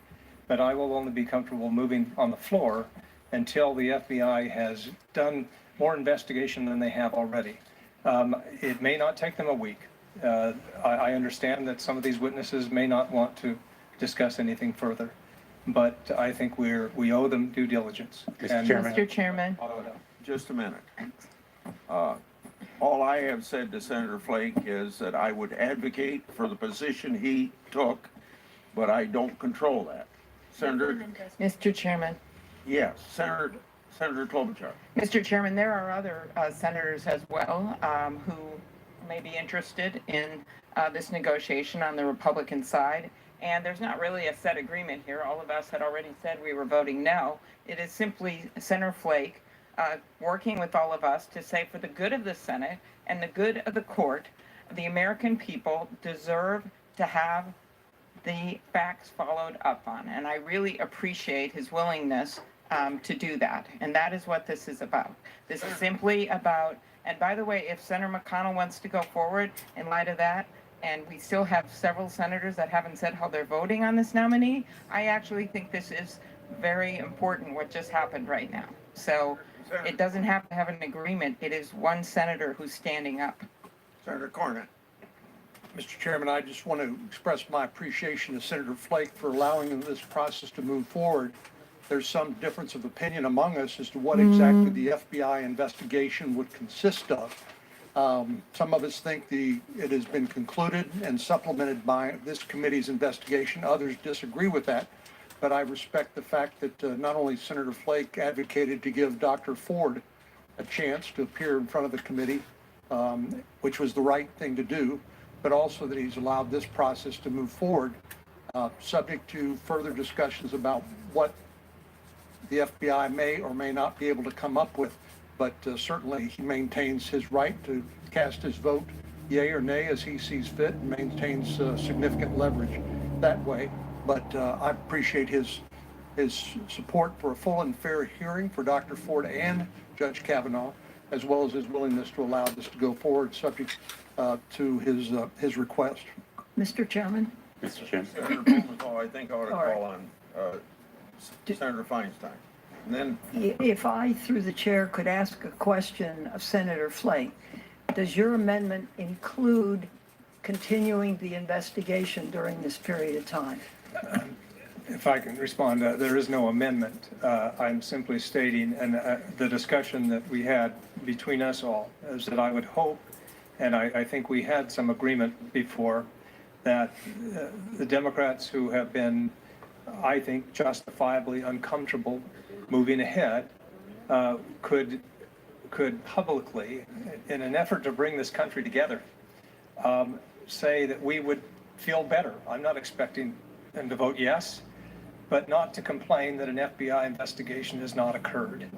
but I will only be comfortable moving on the floor until the FBI has done more investigation than they have already. It may not take them a week. I understand that some of these witnesses may not want to discuss anything further, but I think we owe them due diligence. Mr. Chairman. Just a minute. All I have said to Senator Flake is that I would advocate for the position he took, but I don't control that. Senator, Mr. Chairman. yes, Senator Klobuchar. Mr. Chairman, there are other senators as well who may be interested in this negotiation on the Republican side. And there's not really a set agreement here. All of us had already said we were voting no. It is simply Senator Flake working with all of us to say, for the good of the Senate and the good of the court, the American people deserve to have the facts followed up on. And I really appreciate his willingness to do that. And that is what this is about. This is simply about, and by the way, if Senator McConnell wants to go forward in light of that, and we still have several senators that haven't said how they're voting on this nominee, I actually think this is very important what just happened right now. So it doesn't have to have an agreement. It is one senator who's standing up. Senator Cornett. Mr. Chairman, I just want to express my appreciation to Senator Flake for allowing this process to move forward. There's some difference of opinion among us as to what exactly the FBI investigation would consist of. Some of us think it has been concluded and supplemented by this committee's investigation. Others disagree with that. But I respect the fact that not only Senator Flake advocated to give Dr. Ford a chance to appear in front of the committee, which was the right thing to do, but also that he's allowed this process to move forward, subject to further discussions about what the FBI may or may not be able to come up with. But certainly he maintains his right to cast his vote yea or nay as he sees fit, and maintains significant leverage that way. But I appreciate his support for a full and fair hearing for Dr. Ford and Judge Kavanaugh, as well as his willingness to allow this to go forward subject to his request. Mr. Chairman? Mr. Chairman. Senator Blumenthal, I think I ought to call on Senator Feinstein. And then, If I, through the chair, could ask a question of Senator Flake, does your amendment include continuing the investigation during this period of time? If I can respond, there is no amendment. I'm simply stating, and the discussion that we had between us all is that I would hope, and I think we had some agreement before, that the Democrats who have been, I think, justifiably uncomfortable moving ahead, could publicly, in an effort to bring this country together, say that we would feel better. I'm not expecting them to vote yes, but not to complain that an FBI investigation has not occurred.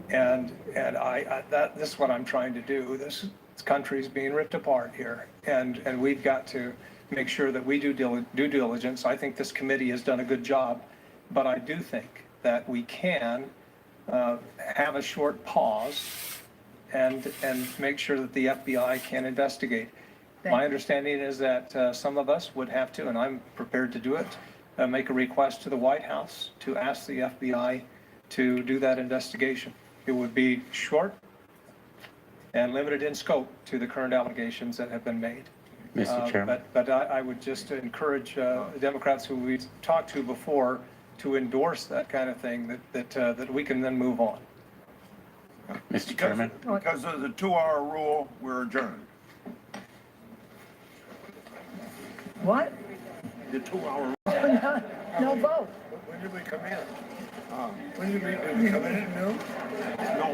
And this is what I'm trying to do. This country is being ripped apart here, and we've got to make sure that we do due diligence. I think this committee has done a good job, but I do think that we can have a short pause and make sure that the FBI can investigate. My understanding is that some of us would have to, and I'm prepared to do it, make a request to the White House to ask the FBI to do that investigation. It would be short and limited in scope to the current allegations that have been made. Mr. Chairman. But I would just encourage the Democrats who we've talked to before to endorse that kind of thing, that we can then move on. Mr. Chairman. Because of the 2-hour rule, we're adjourned. What? The 2-hour. No vote. When did we come in? When did we come in at noon? No,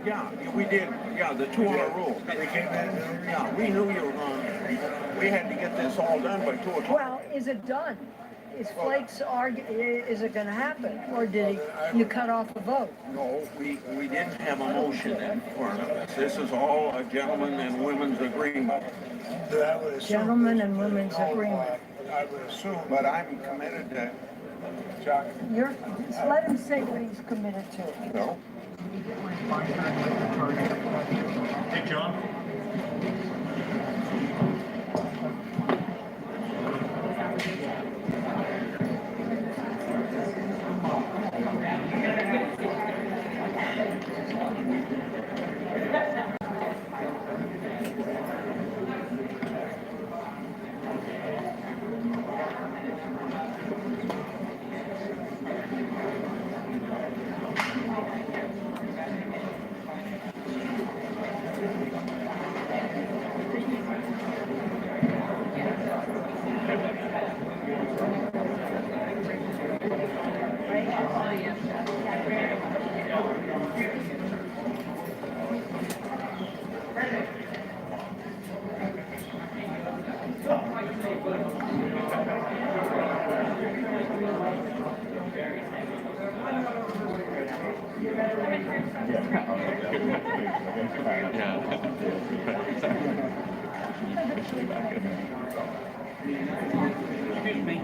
yeah, we did, yeah, the 2-hour rule. We came in at noon? Yeah, we knew you were going, we had to get this all done by 2 o'clock. Well, is it done? Is Flake's is it gonna happen, or did you cut off the vote? No, we didn't have a motion in front of us. This is all a gentleman and women's agreement. I would assume. Gentlemen and women's agreement. I would assume. But I'm committed to, Chuck. Let him say what he's committed to. no, Hey, John? Excuse me.